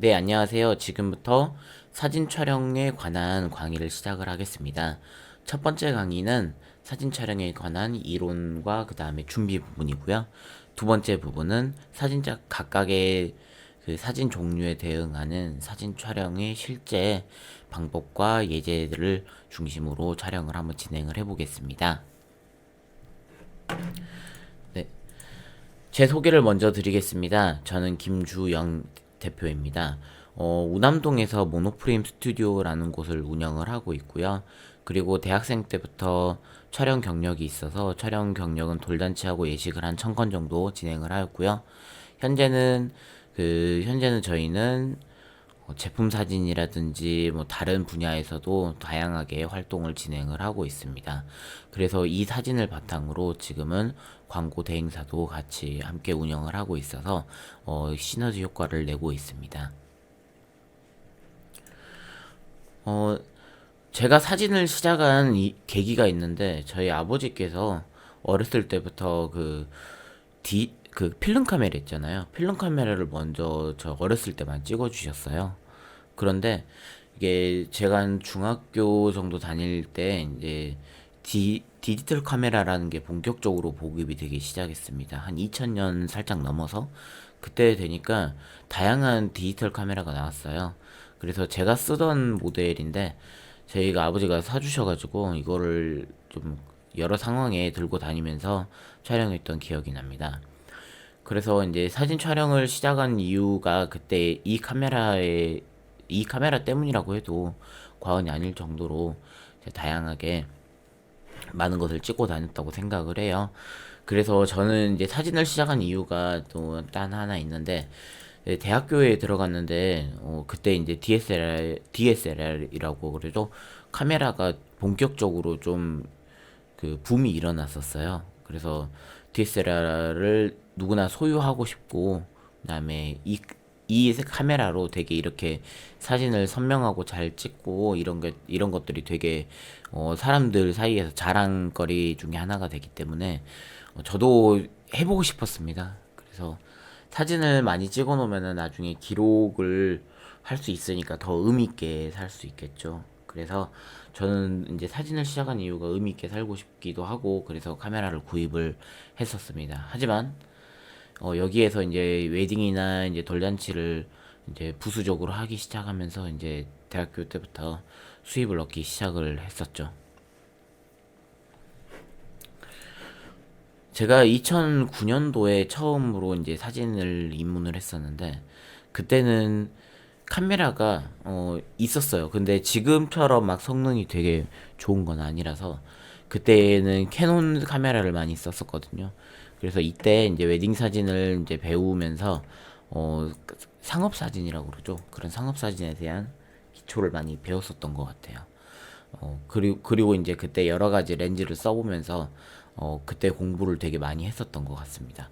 네, 안녕하세요. 지금부터 사진 촬영에 관한 강의를 시작을 하겠습니다. 첫 번째 강의는 사진 촬영에 관한 이론과 그 다음에 준비 부분이고요. 두 번째 부분은 사진작 각각의 그 사진 종류에 대응하는 사진 촬영의 실제 방법과 예제들을 중심으로 촬영을 한번 진행을 해보겠습니다. 네, 제 소개를 먼저 드리겠습니다. 저는 김주영 대표입니다. 우남동에서 모노프레임 스튜디오라는 곳을 운영을 하고 있고요. 그리고 대학생 때부터 촬영 경력이 있어서 촬영 경력은 돌잔치하고 예식을 한 1000건 정도 진행을 하였고요. 현재는 현재는 저희는 제품 사진이라든지 뭐 다른 분야에서도 다양하게 활동을 진행을 하고 있습니다. 그래서 이 사진을 바탕으로 지금은 광고 대행사도 같이 함께 운영을 하고 있어서 시너지 효과를 내고 있습니다. 어, 제가 사진을 시작한 이 계기가 있는데 저희 아버지께서 어렸을 때부터 그 필름 카메라 있잖아요. 필름 카메라를 먼저 저 어렸을 때만 찍어 주셨어요. 그런데 이게 제가 한 중학교 정도 다닐 때 이제 디지털 카메라라는 게 본격적으로 보급이 되기 시작했습니다. 한 2000년 살짝 넘어서 그때 되니까 다양한 디지털 카메라가 나왔어요. 그래서 제가 쓰던 모델인데 저희가 아버지가 사주셔가지고 이거를 좀 여러 상황에 들고 다니면서 촬영했던 기억이 납니다. 그래서 이제 사진 촬영을 시작한 이유가 그때 이 카메라 때문이라고 해도 과언이 아닐 정도로 다양하게 많은 것을 찍고 다녔다고 생각을 해요. 그래서 저는 이제 사진을 시작한 이유가 또 딴 하나 있는데 대학교에 들어갔는데 그때 이제 DSLR이라고 그래도 카메라가 본격적으로 좀 그 붐이 일어났었어요. 그래서 DSLR을 누구나 소유하고 싶고 그다음에 이 카메라로 되게 이렇게 사진을 선명하고 잘 찍고 이런 것들이 되게 사람들 사이에서 자랑거리 중에 하나가 되기 때문에 저도 해보고 싶었습니다. 그래서 사진을 많이 찍어 놓으면은 나중에 기록을 할 수 있으니까 더 의미 있게 살 수 있겠죠. 그래서 저는 이제 사진을 시작한 이유가 의미 있게 살고 싶기도 하고 그래서 카메라를 구입을 했었습니다. 하지만 여기에서 이제 웨딩이나 이제 돌잔치를 이제 부수적으로 하기 시작하면서 이제 대학교 때부터 수입을 얻기 시작을 했었죠. 제가 2009년도에 처음으로 이제 사진을 입문을 했었는데 그때는 카메라가 있었어요. 근데 지금처럼 막 성능이 되게 좋은 건 아니라서 그때는 캐논 카메라를 많이 썼었거든요. 그래서 이때 이제 웨딩 사진을 이제 배우면서 상업 사진이라고 그러죠. 그런 상업 사진에 대한 기초를 많이 배웠었던 것 같아요. 그리고 이제 그때 여러 가지 렌즈를 써보면서 그때 공부를 되게 많이 했었던 것 같습니다.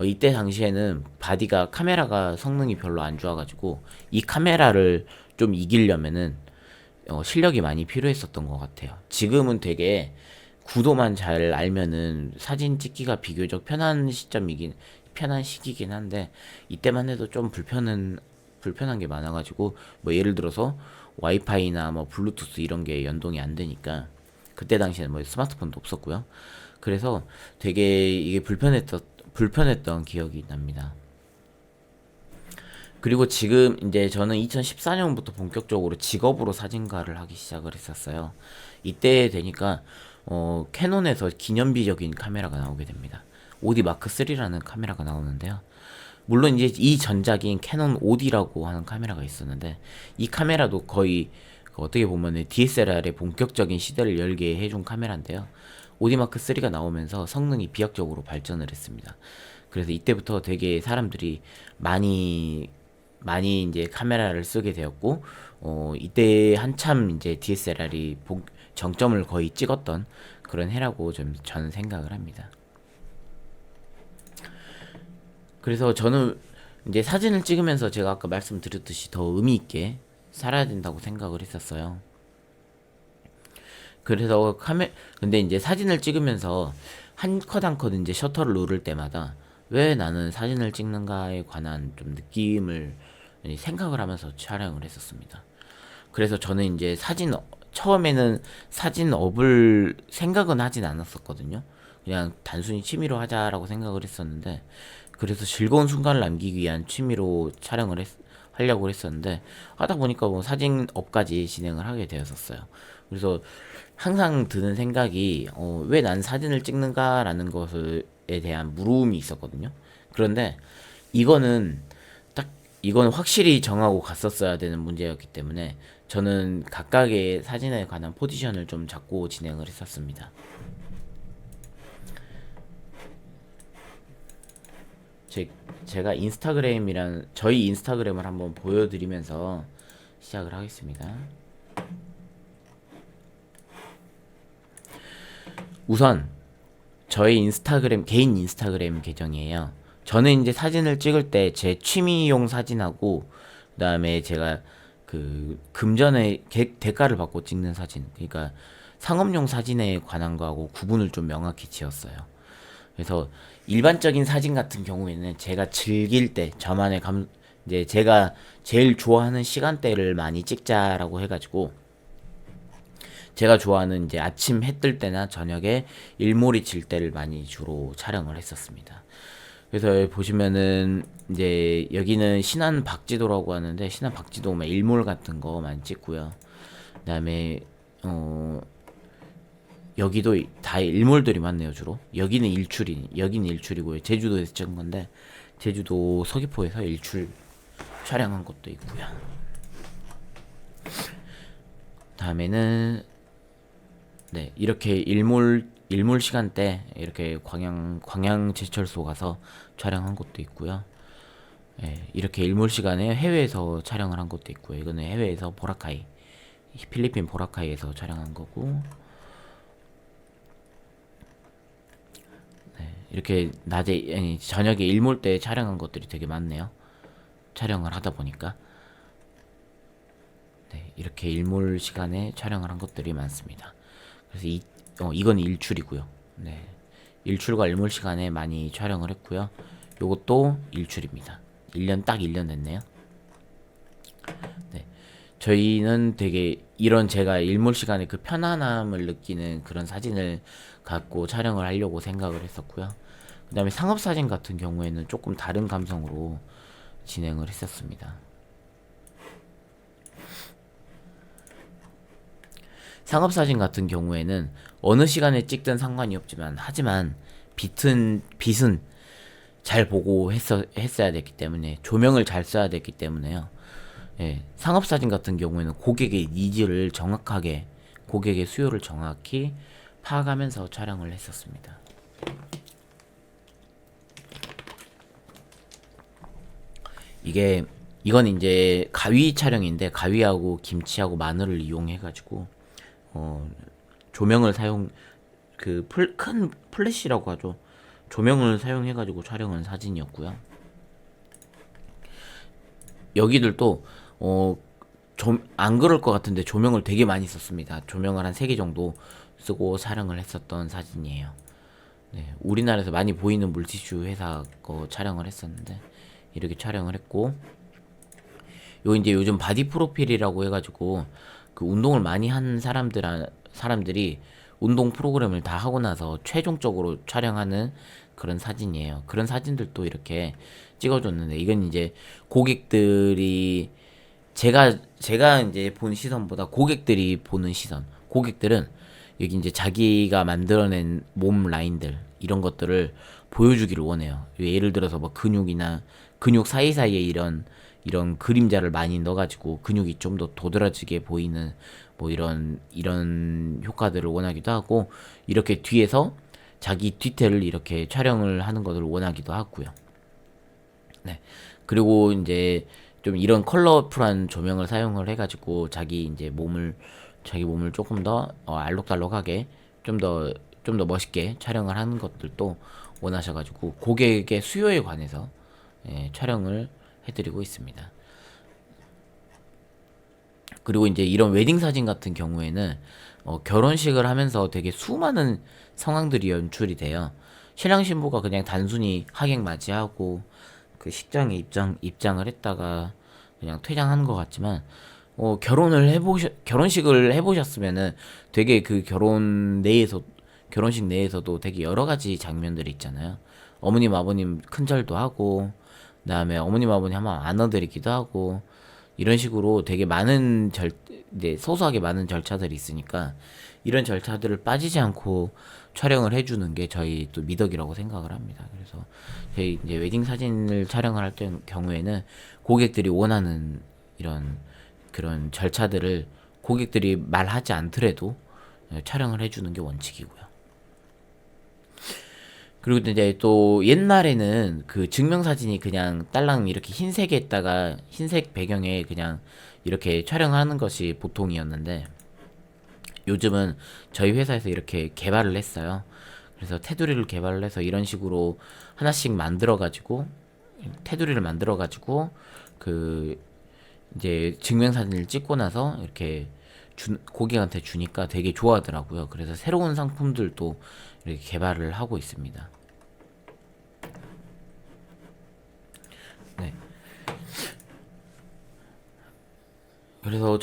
이때 당시에는 바디가 카메라가 성능이 별로 안 좋아가지고 이 카메라를 좀 이기려면은 실력이 많이 필요했었던 것 같아요. 지금은 되게 구도만 잘 알면은 사진 찍기가 비교적 편한 시기긴 한데 이때만 해도 좀 불편한 게 많아가지고 뭐 예를 들어서 와이파이나 뭐 블루투스 이런 게 연동이 안 되니까 그때 당시에는 뭐 스마트폰도 없었고요. 그래서 되게 이게 불편했던 기억이 납니다. 그리고 지금 이제 저는 2014년부터 본격적으로 직업으로 사진가를 하기 시작을 했었어요. 이때 되니까 캐논에서 기념비적인 카메라가 나오게 됩니다. 오디 마크 3라는 카메라가 나오는데요. 물론 이제 이 전작인 캐논 OD라고 하는 카메라가 있었는데 이 카메라도 거의 그 어떻게 보면 DSLR의 본격적인 시대를 열게 해준 카메라인데요. OD 마크 3가 나오면서 성능이 비약적으로 발전을 했습니다. 그래서 이때부터 되게 사람들이 많이 이제 카메라를 쓰게 되었고 이때 한참 이제 DSLR이 정점을 거의 찍었던 그런 해라고 좀 저는 생각을 합니다. 그래서 저는 이제 사진을 찍으면서 제가 아까 말씀드렸듯이 더 의미 있게 살아야 된다고 생각을 했었어요. 그래서 근데 이제 사진을 찍으면서 한 컷 한 컷 이제 셔터를 누를 때마다 왜 나는 사진을 찍는가에 관한 좀 느낌을 생각을 하면서 촬영을 했었습니다. 그래서 저는 이제 처음에는 사진업을 생각은 하진 않았었거든요. 그냥 단순히 취미로 하자라고 생각을 했었는데, 그래서 즐거운 순간을 남기기 위한 취미로 하려고 했었는데, 하다 보니까 뭐 사진업까지 진행을 하게 되었었어요. 그래서 항상 드는 생각이, 왜 난 사진을 찍는가라는 것에 대한 물음이 있었거든요. 그런데 이거는 이건 확실히 정하고 갔었어야 되는 문제였기 때문에 저는 각각의 사진에 관한 포지션을 좀 잡고 진행을 했었습니다. 제, 제가 저희 인스타그램을 한번 보여드리면서 시작을 하겠습니다. 우선 저의 개인 인스타그램 계정이에요. 저는 이제 사진을 찍을 때 제 취미용 사진하고, 그다음에 제가 그 금전에 대가를 받고 찍는 사진, 그러니까 상업용 사진에 관한 거하고 구분을 좀 명확히 지었어요. 그래서 일반적인 사진 같은 경우에는 제가 즐길 때 이제 제가 제일 좋아하는 시간대를 많이 찍자라고 해가지고, 제가 좋아하는 이제 아침 해 뜰 때나 저녁에 일몰이 질 때를 많이 주로 촬영을 했었습니다. 그래서 여기 보시면은 이제 여기는 신안 박지도라고 하는데, 신안 박지도면 일몰 같은 거 많이 찍고요. 그다음에 여기도 다 일몰들이 많네요. 주로 여기는 일출이고요. 제주도에서 찍은 건데, 제주도 서귀포에서 일출 촬영한 것도 있고요. 다음에는 네, 이렇게 일몰 시간대 이렇게 광양 제철소 가서 촬영한 것도 있고요. 예, 이렇게 일몰 시간에 해외에서 촬영을 한 것도 있고요. 이거는 해외에서 필리핀 보라카이에서 촬영한 거고, 네, 이렇게 저녁에 일몰 때 촬영한 것들이 되게 많네요. 촬영을 하다 보니까. 네, 이렇게 일몰 시간에 촬영을 한 것들이 많습니다. 그래서 이건 일출이고요. 네, 일출과 일몰 시간에 많이 촬영을 했고요. 요것도 일출입니다. 딱 1년 됐네요. 네, 저희는 되게 이런 제가 일몰 시간에 그 편안함을 느끼는 그런 사진을 갖고 촬영을 하려고 생각을 했었고요. 그 다음에 상업사진 같은 경우에는 조금 다른 감성으로 진행을 했었습니다. 상업사진 같은 경우에는 어느 시간에 찍든 상관이 없지만, 하지만 빛은 잘 보고 했어야 됐기 때문에, 조명을 잘 써야 됐기 때문에요. 예, 상업사진 같은 경우에는 고객의 수요를 정확히 파악하면서 촬영을 했었습니다. 이건 이제 가위 촬영인데, 가위하고 김치하고 마늘을 이용해가지고 조명을 큰 플래시라고 하죠. 조명을 사용해가지고 촬영한 사진이었고요. 여기들도 좀 안 그럴 것 같은데 조명을 되게 많이 썼습니다. 조명을 한 3개 정도 쓰고 촬영을 했었던 사진이에요. 네, 우리나라에서 많이 보이는 물티슈 회사 거 촬영을 했었는데, 이렇게 촬영을 했고, 요 이제 요즘 바디 프로필이라고 해가지고 그 운동을 많이 한 사람들이 운동 프로그램을 다 하고 나서 최종적으로 촬영하는 그런 사진이에요. 그런 사진들도 이렇게 찍어줬는데, 이건 이제 고객들이 제가 이제 본 시선보다 고객들이 보는 시선. 고객들은 여기 이제 자기가 만들어낸 몸 라인들, 이런 것들을 보여주기를 원해요. 예를 들어서 뭐 근육 사이사이에 이런 그림자를 많이 넣어가지고 근육이 좀 더 도드라지게 보이는 뭐 이런 효과들을 원하기도 하고, 이렇게 뒤에서 자기 뒤태를 이렇게 촬영을 하는 것을 원하기도 하고요. 네. 그리고 이제 좀 이런 컬러풀한 조명을 사용을 해가지고 자기 몸을 조금 더 알록달록하게 좀 더 멋있게 촬영을 하는 것들도 원하셔가지고, 고객의 수요에 관해서 촬영을 해드리고 있습니다. 그리고 이제 이런 웨딩 사진 같은 경우에는 결혼식을 하면서 되게 수많은 상황들이 연출이 돼요. 신랑 신부가 그냥 단순히 하객 맞이하고 그 식장에 입장을 했다가 그냥 퇴장하는 것 같지만 결혼식을 해보셨으면은 되게 그 결혼식 내에서도 되게 여러 가지 장면들이 있잖아요. 어머님 아버님 큰절도 하고, 그다음에 어머님 아버님 한번 안아드리기도 하고, 이런 식으로 되게 이제 소소하게 많은 절차들이 있으니까 이런 절차들을 빠지지 않고 촬영을 해주는 게 저희 또 미덕이라고 생각을 합니다. 그래서 저희 이제 웨딩 사진을 촬영을 할 경우에는 고객들이 원하는 이런 그런 절차들을 고객들이 말하지 않더라도 촬영을 해주는 게 원칙이고요. 그리고 이제 또 옛날에는 그 증명사진이 그냥 딸랑 이렇게 흰색에다가 흰색 배경에 그냥 이렇게 촬영하는 것이 보통이었는데 요즘은 저희 회사에서 이렇게 개발을 했어요. 그래서 테두리를 개발을 해서 이런 식으로 하나씩 테두리를 만들어 가지고 그 이제 증명사진을 찍고 나서 이렇게 고객한테 주니까 되게 좋아하더라고요. 그래서 새로운 상품들도 이렇게 개발을 하고 있습니다. 네. 그래서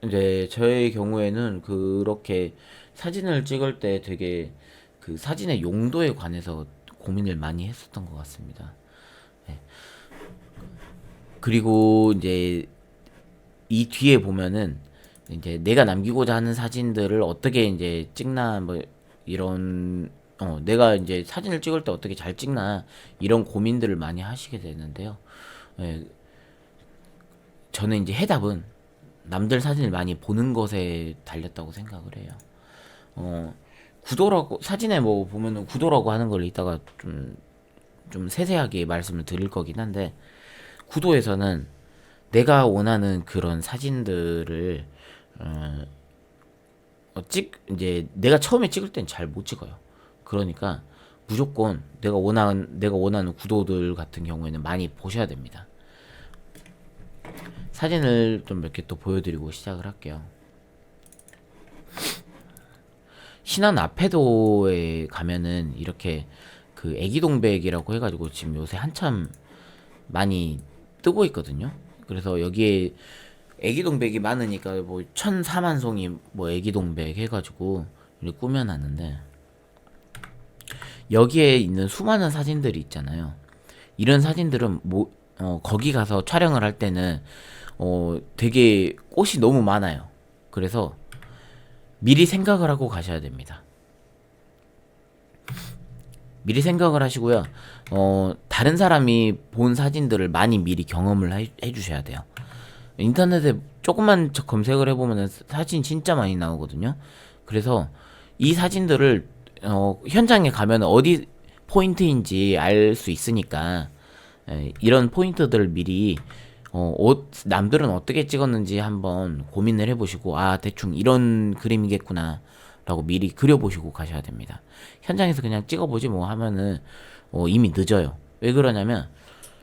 이제 저의 경우에는 그렇게 사진을 찍을 때 되게 그 사진의 용도에 관해서 고민을 많이 했었던 것 같습니다. 네. 그리고 이제 이 뒤에 보면은 이제 내가 남기고자 하는 사진들을 어떻게 이제 찍나 뭐 이런 내가 이제 사진을 찍을 때 어떻게 잘 찍나 이런 고민들을 많이 하시게 되는데요. 예, 저는 이제 해답은 남들 사진을 많이 보는 것에 달렸다고 생각을 해요. 어, 구도라고 사진에 뭐 보면은 구도라고 하는 걸 이따가 좀 세세하게 말씀을 드릴 거긴 한데 구도에서는 내가 원하는 그런 사진들을 어, 이제 내가 처음에 찍을 땐 잘 못 찍어요. 그러니까 무조건 내가 원하는 구도들 같은 경우에는 많이 보셔야 됩니다. 사진을 좀 몇 개 또 보여드리고 시작을 할게요. 신안 아페도에 가면은 이렇게 그 애기동백이라고 해가지고 지금 요새 한참 많이 뜨고 있거든요. 그래서 여기에 애기동백이 많으니까 뭐 1004만송이 뭐 애기동백 해가지고 이렇게 꾸며놨는데 여기에 있는 수많은 사진들이 있잖아요. 이런 사진들은 거기 가서 촬영을 할 때는 되게 꽃이 너무 많아요. 그래서 미리 생각을 하고 가셔야 됩니다. 미리 생각을 하시고요. 다른 사람이 본 사진들을 많이 미리 경험을 해주셔야 돼요. 인터넷에 조금만 검색을 해보면 사진 진짜 많이 나오거든요. 그래서 이 사진들을 현장에 가면 어디 포인트인지 알 수 있으니까 이런 포인트들을 미리 남들은 어떻게 찍었는지 한번 고민을 해보시고 대충 이런 그림이겠구나 라고 미리 그려보시고 가셔야 됩니다. 현장에서 그냥 찍어보지 뭐 하면은 이미 늦어요. 왜 그러냐면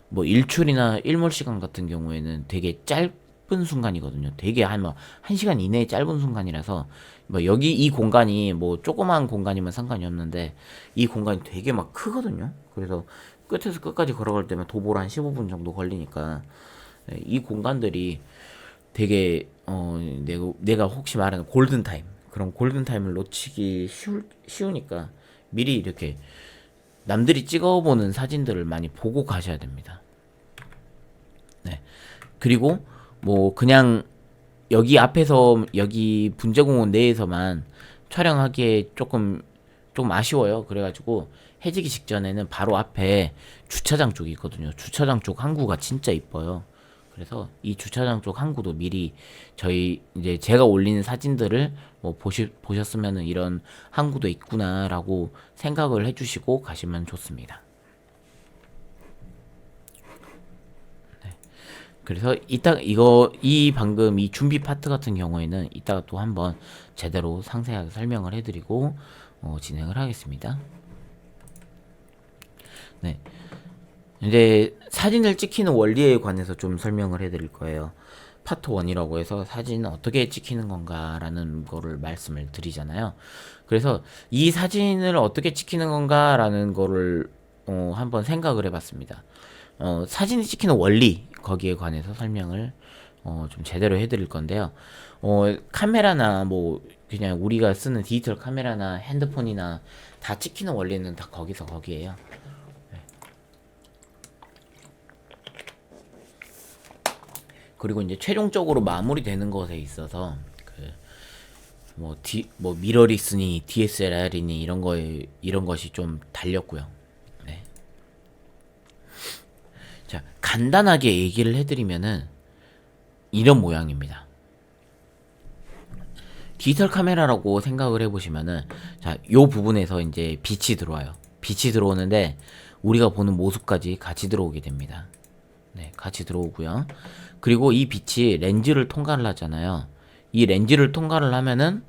뭐 일출이나 일몰 시간 같은 경우에는 되게 짧은 순간이거든요. 되게 한 1시간 이내의 짧은 순간이라서 뭐 여기 이 공간이 뭐 조그만 공간이면 상관이 없는데 이 공간이 되게 막 크거든요. 그래서 끝에서 끝까지 걸어갈 때면 도보로 한 15분 정도 걸리니까 이 공간들이 되게 내가 혹시 말하는 골든타임 그런 골든타임을 놓치기 쉬우니까 미리 이렇게 남들이 찍어보는 사진들을 많이 보고 가셔야 됩니다. 네. 그리고 뭐 그냥 여기 앞에서 여기 분재공원 내에서만 촬영하기에 조금 아쉬워요. 그래가지고 해지기 직전에는 바로 앞에 주차장 쪽이 있거든요. 주차장 쪽 항구가 진짜 이뻐요. 그래서 이 주차장 쪽 항구도 미리 저희 이제 제가 올리는 사진들을 뭐 보셨으면은 이런 항구도 있구나라고 생각을 해주시고 가시면 좋습니다. 그래서 방금 이 준비 파트 같은 경우에는 이따가 또 한번 제대로 상세하게 설명을 해드리고 진행을 하겠습니다. 네. 이제 사진을 찍히는 원리에 관해서 좀 설명을 해드릴 거예요. 파트 1이라고 해서 사진은 어떻게 찍히는 건가라는 거를 말씀을 드리잖아요. 그래서 이 사진을 어떻게 찍히는 건가라는 거를 한번 생각을 해봤습니다. 사진을 찍히는 원리 거기에 관해서 설명을 좀 제대로 해드릴 건데요. 카메라나 뭐 그냥 우리가 쓰는 디지털 카메라나 핸드폰이나 다 찍히는 원리는 다 거기에요. 그리고 이제 최종적으로 마무리되는 것에 있어서 뭐 미러리스니 DSLR이니 이런 것이 좀 달렸고요. 네. 자, 간단하게 얘기를 해드리면은 이런 모양입니다. 디지털 카메라라고 생각을 해보시면은, 자, 요 부분에서 이제 빛이 들어와요. 빛이 들어오는데 우리가 보는 모습까지 같이 들어오게 됩니다. 네, 같이 들어오고요. 그리고 이 빛이 렌즈를 통과를 하잖아요. 이 렌즈를 통과를 하면은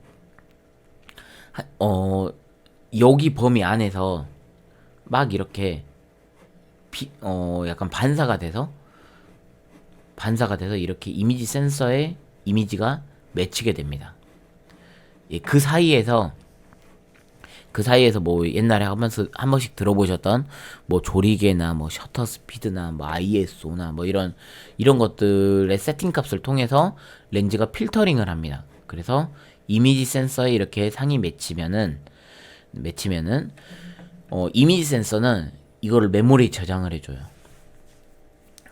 여기 범위 안에서 막 이렇게 약간 반사가 돼서 이렇게 이미지 센서에 이미지가 맺히게 됩니다. 예, 그 사이에서 뭐 옛날에 한 번씩 들어보셨던 뭐 조리개나 뭐 셔터 스피드나 뭐 ISO나 뭐 이런 것들의 세팅 값을 통해서 렌즈가 필터링을 합니다. 그래서 이미지 센서에 이렇게 상이 맺히면은 이미지 센서는 이거를 메모리에 저장을 해줘요.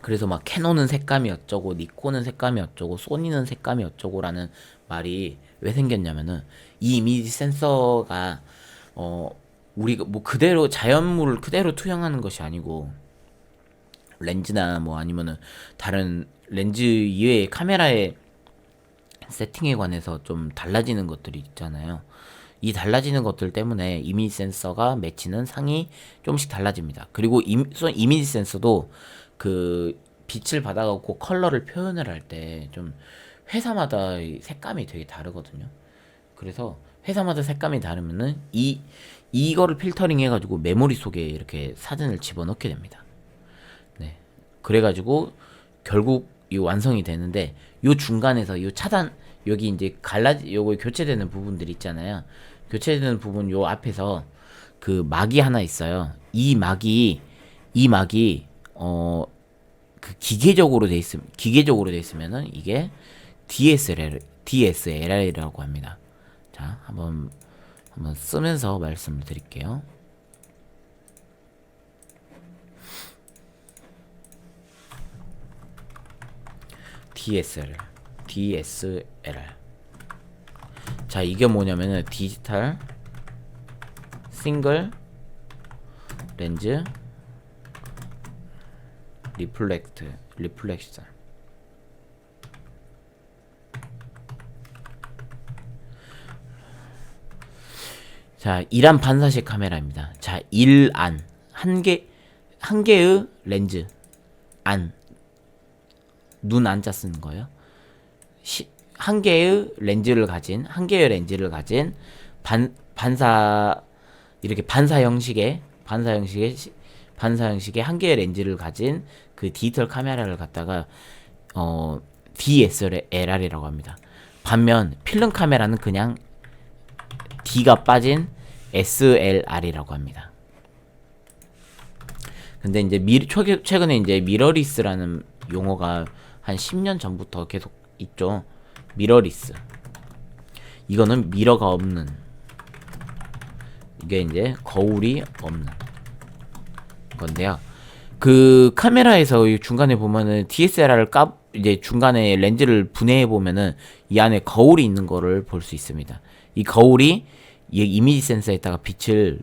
그래서 막 캐논은 색감이 어쩌고 니콘은 색감이 어쩌고 소니는 색감이 어쩌고라는 말이 왜 생겼냐면은 이 이미지 센서가 우리가 뭐 그대로 자연물을 그대로 투영하는 것이 아니고 렌즈나 뭐 아니면은 다른 렌즈 이외의 카메라의 세팅에 관해서 좀 달라지는 것들이 있잖아요. 이 달라지는 것들 때문에 이미지 센서가 맺히는 상이 조금씩 달라집니다. 그리고 이미지 센서도 그 빛을 받아갖고 컬러를 표현을 할 때 좀 회사마다 색감이 되게 다르거든요. 그래서 회사마다 색감이 다르면은 이거를 필터링 해가지고 메모리 속에 이렇게 사진을 집어넣게 됩니다. 네. 그래가지고 결국 이 완성이 되는데 요 중간에서 요 차단 여기 이제 요거 교체되는 부분들 있잖아요. 교체되는 부분 요 앞에서 그 막이 하나 있어요. 이 막이 그 기계적으로 돼 있으면은 이게 DSLR이라고 합니다. 자, 한번 쓰면서 말씀을 드릴게요. DSLR. 자, 이게 뭐냐면은 디지털 싱글 렌즈 리플렉션. 자, 일안 반사식 카메라입니다. 자, 한 개의 렌즈 눈 안자 쓰는 거예요. 한 개의 렌즈를 가진 이렇게 반사 형식의 한 개의 렌즈를 가진 그 디지털 카메라를 갖다가 DSLR이라고 합니다. 반면 필름 카메라는 그냥 D가 빠진 SLR이라고 합니다. 근데 이제 최근에 이제 미러리스라는 용어가 한 10년 전부터 계속 있죠. 미러리스. 이거는 미러가 없는, 이게 이제 거울이 없는 건데요. 그 카메라에서 중간에 보면은 DSLR을 이제 중간에 렌즈를 분해해 보면은 이 안에 거울이 있는 거를 볼 수 있습니다. 이 거울이 이 이미지 센서에다가 빛을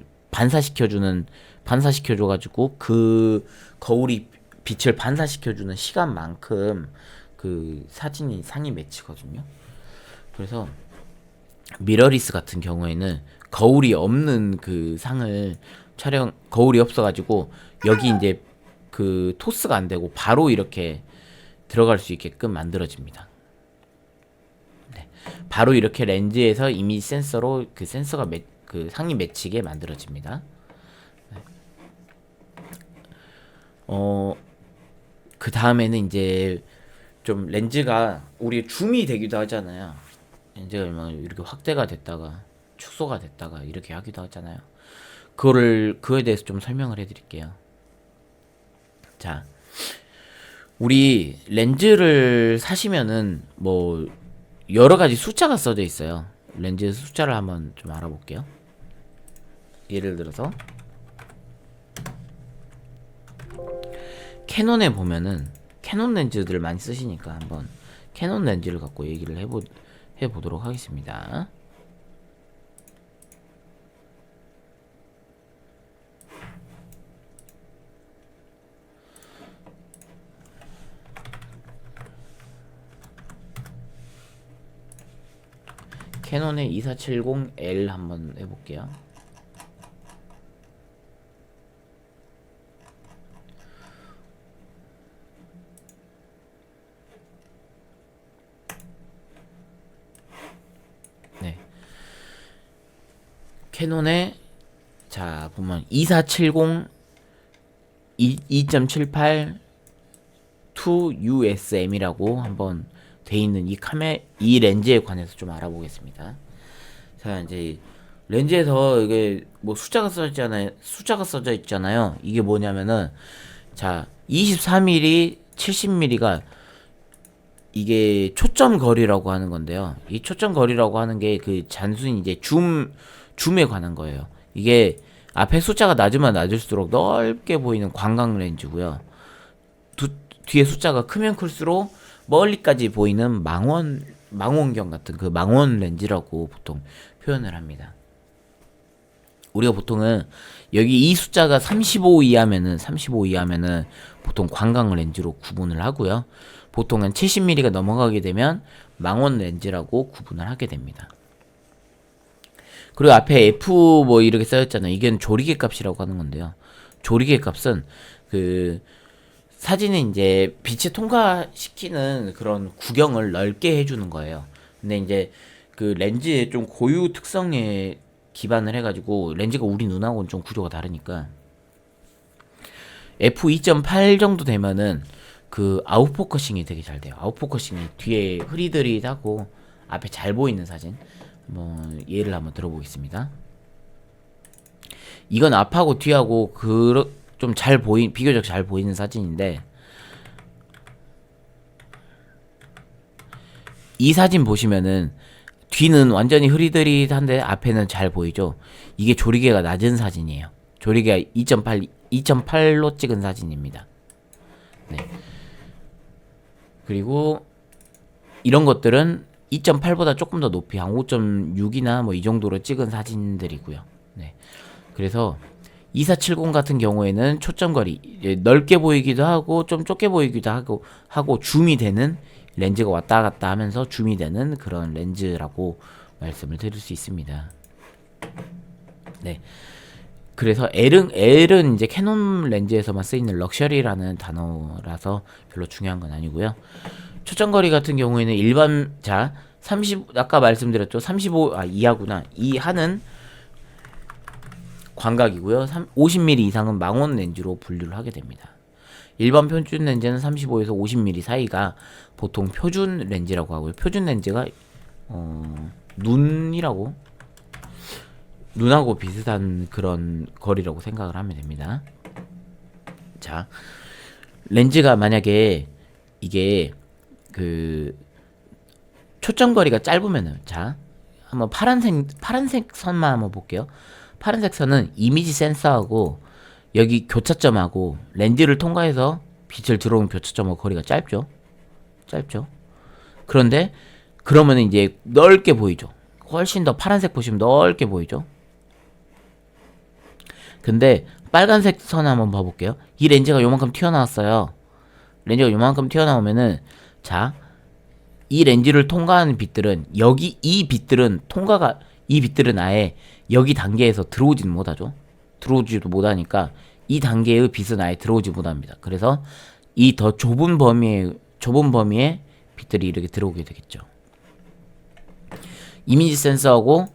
반사시켜줘가지고 그 거울이 빛을 반사시켜주는 시간만큼 그 상이 맺히거든요. 그래서 미러리스 같은 경우에는 거울이 없는 그 상을 거울이 없어가지고 여기 이제 그 토스가 안 되고 바로 이렇게 들어갈 수 있게끔 만들어집니다. 네. 바로 이렇게 렌즈에서 이미지 센서로 그 센서가 그 상이 맺히게 만들어집니다. 네. 그 다음에는 이제 좀 렌즈가 우리 줌이 되기도 하잖아요. 렌즈가 이렇게 확대가 됐다가 축소가 됐다가 이렇게 하기도 하잖아요. 그거에 대해서 좀 설명을 해드릴게요. 자, 우리 렌즈를 사시면은 뭐 여러 가지 숫자가 써져 있어요. 렌즈 숫자를 한번 좀 알아볼게요. 예를 들어서 캐논에 보면은 캐논 렌즈들을 많이 쓰시니까 한번 캐논 렌즈를 갖고 얘기를 해보도록 하겠습니다. 캐논의 2470L 한번 해볼게요. 네. 캐논의 자 보면 2470 2.78 2USM이라고 한번 돼 있는 이 렌즈에 관해서 좀 알아보겠습니다. 자, 이제 렌즈에서 이게 뭐 숫자가 써져 있잖아요. 이게 뭐냐면은 자, 24mm, 70mm가 이게 초점 거리라고 하는 건데요. 이 초점 거리라고 하는 게 그 단순히 이제 줌에 관한 거예요. 이게 앞에 숫자가 낮으면 낮을수록 넓게 보이는 광각 렌즈고요. 뒤에 숫자가 크면 클수록 멀리까지 보이는 망원경 같은 그 망원 렌즈라고 보통 표현을 합니다. 우리가 보통은 여기 이 숫자가 35 이하면은 보통 광각 렌즈로 구분을 하고요. 보통은 70mm가 넘어가게 되면 망원 렌즈라고 구분을 하게 됩니다. 그리고 앞에 F 뭐 이렇게 써있잖아요. 이건 조리개 값이라고 하는 건데요. 조리개 값은 그 사진을 이제 빛에 통과시키는 그런 구경을 넓게 해주는 거예요. 근데 이제 그 렌즈의 좀 고유 특성에 기반을 해가지고 렌즈가 우리 눈하고는 좀 구조가 다르니까 f2.8 정도 되면은 그 아웃포커싱이 되게 잘 돼요. 아웃포커싱이 뒤에 흐리드릿하고 앞에 잘 보이는 사진 뭐 예를 한번 들어보겠습니다. 이건 앞하고 뒤하고 좀 비교적 잘 보이는 사진인데 이 사진 보시면은 뒤는 완전히 흐리드릿한데 앞에는 잘 보이죠. 이게 조리개가 낮은 사진이에요. 조리개가 2.8로 찍은 사진입니다. 네. 그리고 이런 것들은 2.8보다 조금 더 높이 한 5.6이나 뭐 이 정도로 찍은 사진들이고요. 네. 그래서 2470 같은 경우에는 초점거리 넓게 보이기도 하고 좀 좁게 보이기도 하고 줌이 되는 렌즈가 왔다 갔다 하면서 줌이 되는 그런 렌즈라고 말씀을 드릴 수 있습니다. 네. 그래서 L은 이제 캐논 렌즈에서만 쓰이는 럭셔리라는 단어라서 별로 중요한 건 아니고요. 초점거리 같은 경우에는 일반 30 아까 말씀드렸죠. 35 이하구나. 이하는 광각이고요. 50mm 이상은 망원 렌즈로 분류를 하게 됩니다. 일반 표준 렌즈는 35에서 50mm 사이가 보통 표준 렌즈라고 하고요. 표준 렌즈가 눈하고 비슷한 그런 거리라고 생각을 하면 됩니다. 자, 렌즈가 만약에 이게 그 초점거리가 짧으면은 한번 파란색 선만 한번 볼게요. 파란색 선은 이미지 센서하고 여기 교차점하고 렌즈를 통과해서 빛을 들어오는 교차점하고 거리가 짧죠. 그런데 그러면 이제 넓게 보이죠. 훨씬 더 파란색 보시면 넓게 보이죠. 근데 빨간색 선 한번 봐볼게요. 이 렌즈가 요만큼 튀어나왔어요. 렌즈가 요만큼 튀어나오면은 이 렌즈를 통과하는 빛들은 이 빛들은 아예 여기 단계에서 들어오지도 못하니까 이 단계의 빛은 아예 들어오지 못합니다. 그래서 이 더 좁은 범위의 빛들이 이렇게 들어오게 되겠죠. 이미지 센서하고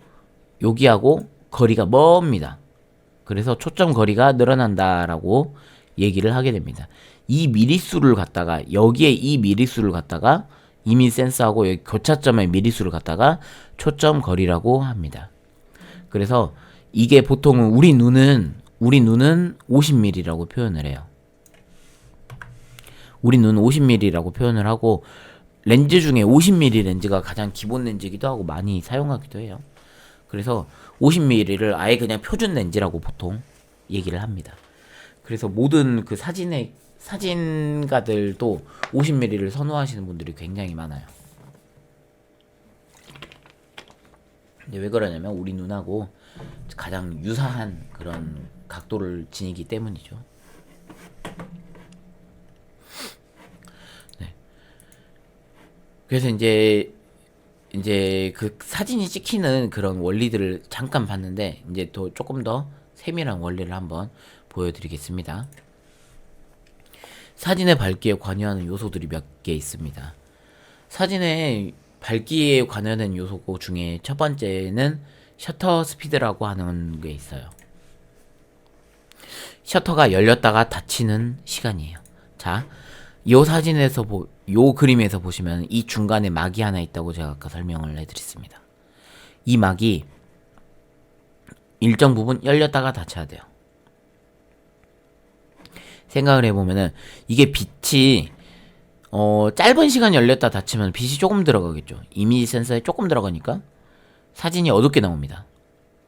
여기하고 거리가 멉니다. 그래서 초점 거리가 늘어난다라고 얘기를 하게 됩니다. 이 미리수를 갖다가 이미지 센서하고 여기 교차점의 미리수를 갖다가 초점 거리라고 합니다. 그래서 이게 보통은 우리 눈은 50mm라고 표현을 해요. 우리 눈 50mm라고 표현을 하고, 렌즈 중에 50mm 렌즈가 가장 기본 렌즈이기도 하고 많이 사용하기도 해요. 그래서 50mm를 아예 그냥 표준 렌즈라고 보통 얘기를 합니다. 그래서 모든 그 사진가들도 50mm를 선호하시는 분들이 굉장히 많아요. 근데 왜 그러냐면 우리 눈하고 가장 유사한 그런 각도를 지니기 때문이죠. 네. 그래서 이제 그 사진이 찍히는 그런 원리들을 잠깐 봤는데, 이제 또 조금 더 세밀한 원리를 한번 보여드리겠습니다. 사진의 밝기에 관여하는 요소들이 몇 개 있습니다. 사진의 밝기에 관여하는 요소 중에 첫 번째는 셔터 스피드라고 하는 게 있어요. 셔터가 열렸다가 닫히는 시간이에요. 자, 요 사진에서 요 그림에서 보시면 이 중간에 막이 하나 있다고 제가 아까 설명을 해드렸습니다. 이 막이 일정 부분 열렸다가 닫혀야 돼요. 생각을 해보면은 이게 빛이 짧은 시간 열렸다 닫히면 빛이 조금 들어가겠죠. 이미지 센서에 조금 들어가니까 사진이 어둡게 나옵니다.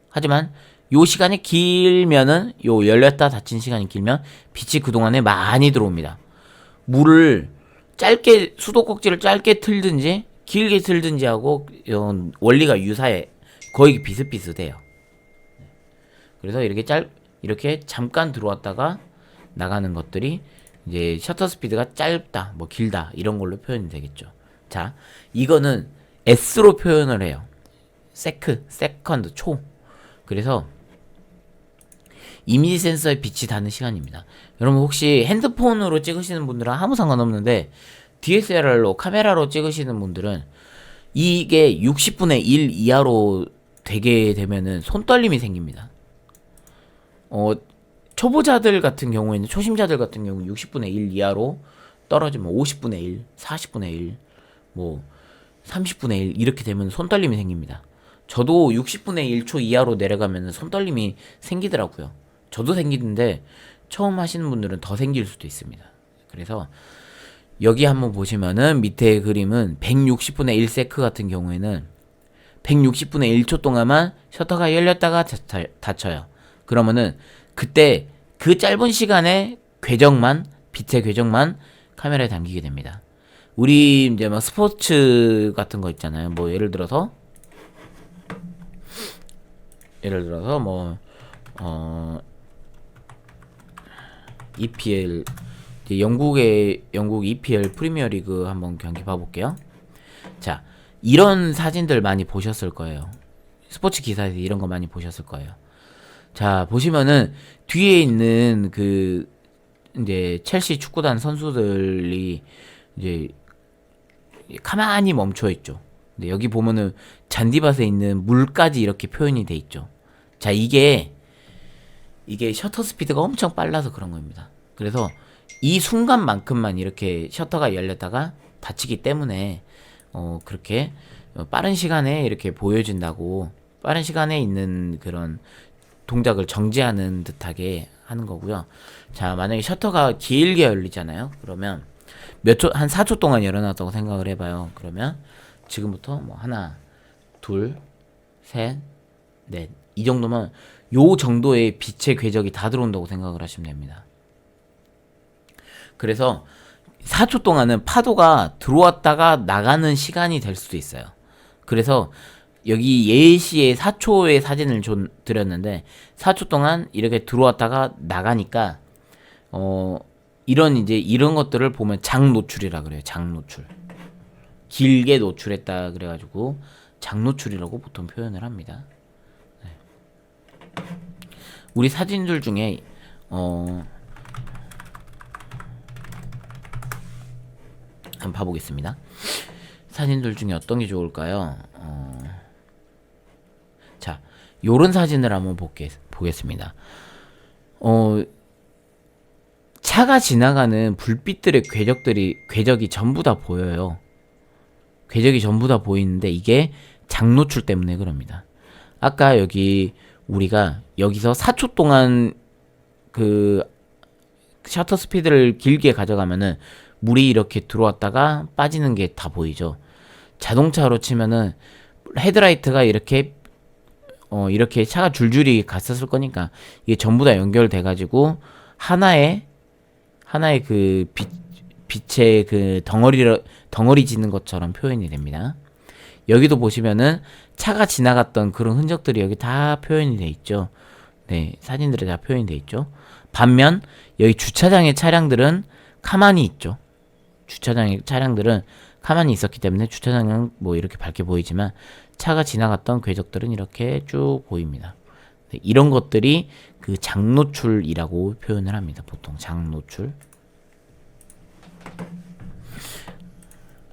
하지만 요 시간이 길면은, 요 열렸다 닫힌 시간이 길면 빛이 그동안에 많이 들어옵니다. 물을 짧게, 수도꼭지를 짧게 틀든지 길게 틀든지 하고 원리가 유사해. 거의 비슷비슷해요. 그래서 이렇게 잠깐 들어왔다가 나가는 것들이 이제 셔터 스피드가 짧다, 뭐 길다, 이런 걸로 표현이 되겠죠. 자, 이거는 S로 표현을 해요. 세컨드, 초. 그래서 이미지 센서에 빛이 닿는 시간입니다. 여러분 혹시 핸드폰으로 찍으시는 분들은 아무 상관없는데, DSLR로 카메라로 찍으시는 분들은 이게 60분의 1 이하로 되게 되면은 손떨림이 생깁니다. 초보자들 같은 경우에는, 초심자들 같은 경우 60분의 1 이하로 떨어지면 50분의 1, 40분의 1, 뭐 30분의 1 이렇게 되면 손떨림이 생깁니다. 저도 60분의 1초 이하로 내려가면 손떨림이 생기더라고요. 저도 생기는데 처음 하시는 분들은 더 생길 수도 있습니다. 그래서 여기 한번 보시면은 밑에 그림은 160분의 1세크 같은 경우에는 160분의 1초 동안만 셔터가 열렸다가 닫혀요. 그러면은 그때 그 짧은 시간에 빛의 궤적만 카메라에 담기게 됩니다. 우리 이제 막 스포츠 같은 거 있잖아요. 뭐 예를 들어서 뭐 EPL, 영국 EPL 프리미어리그 한번 경기 봐볼게요. 자, 이런 사진들 많이 보셨을 거예요. 스포츠 기사에서 이런 거 많이 보셨을 거예요. 자, 보시면은 뒤에 있는 이제 첼시 축구단 선수들이 이제 가만히 멈춰 있죠. 근데 여기 보면은 잔디밭에 있는 물까지 이렇게 표현이 돼 있죠. 자, 이게 셔터 스피드가 엄청 빨라서 그런 겁니다. 그래서 이 순간만큼만 이렇게 셔터가 열렸다가 닫히기 때문에 그렇게 빠른 시간에 이렇게 보여진다고, 빠른 시간에 있는 그런 동작을 정지하는 듯하게 하는 거고요. 자, 만약에 셔터가 길게 열리잖아요. 그러면 한 4초 동안 열어놨다고 생각을 해봐요. 그러면 지금부터 뭐 하나, 둘, 셋, 넷, 이 정도면 요 정도의 빛의 궤적이 다 들어온다고 생각을 하시면 됩니다. 그래서 4초 동안은 파도가 들어왔다가 나가는 시간이 될 수도 있어요. 그래서 여기 예시에 4초의 사진을 드렸는데 4초 동안 이렇게 들어왔다가 나가니까 이런 것들을 보면 장노출이라 그래요. 장노출. 길게 노출했다 그래가지고 장노출이라고 보통 표현을 합니다. 네. 우리 사진들 중에 한번 봐보겠습니다. 사진들 중에 어떤 게 좋을까요? 자, 요런 사진을 한번 보겠습니다. 차가 지나가는 불빛들의 궤적이 전부 다 보여요. 궤적이 전부 다 보이는데 이게 장노출 때문에 그럽니다. 아까 우리가 여기서 4초 동안 그 셔터 스피드를 길게 가져가면은 물이 이렇게 들어왔다가 빠지는 게 다 보이죠. 자동차로 치면은 헤드라이트가 이렇게 차가 줄줄이 갔었을 거니까 이게 전부 다 연결돼 가지고 하나의 그 빛의 그 덩어리 짓는 것처럼 표현이 됩니다. 여기도 보시면은 차가 지나갔던 그런 흔적들이 여기 다 표현이 돼 있죠. 네, 사진들에 다 표현이 돼 있죠. 반면 여기 주차장의 차량들은 가만히 있죠. 주차장의 차량들은 가만히 있었기 때문에 주차장은 뭐 이렇게 밝게 보이지만 차가 지나갔던 궤적들은 이렇게 쭉 보입니다. 네, 이런 것들이 그 장노출이라고 표현을 합니다. 보통 장노출.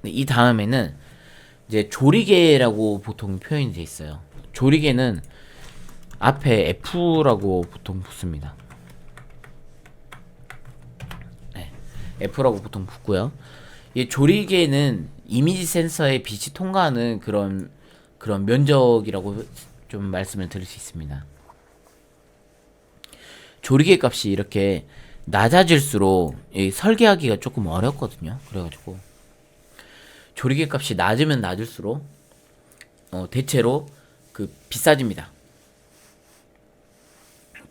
네, 이 다음에는 이제 조리개라고 보통 표현이 돼 있어요. 조리개는 앞에 F라고 보통 붙습니다. 네, F라고 보통 붙고요. 이 조리개는 이미지 센서에 빛이 통과하는 그런 면적이라고 좀 말씀을 드릴 수 있습니다. 조리개 값이 이렇게 낮아질수록 설계하기가 조금 어렵거든요. 그래가지고 조리개 값이 낮으면 낮을수록 대체로 그 비싸집니다.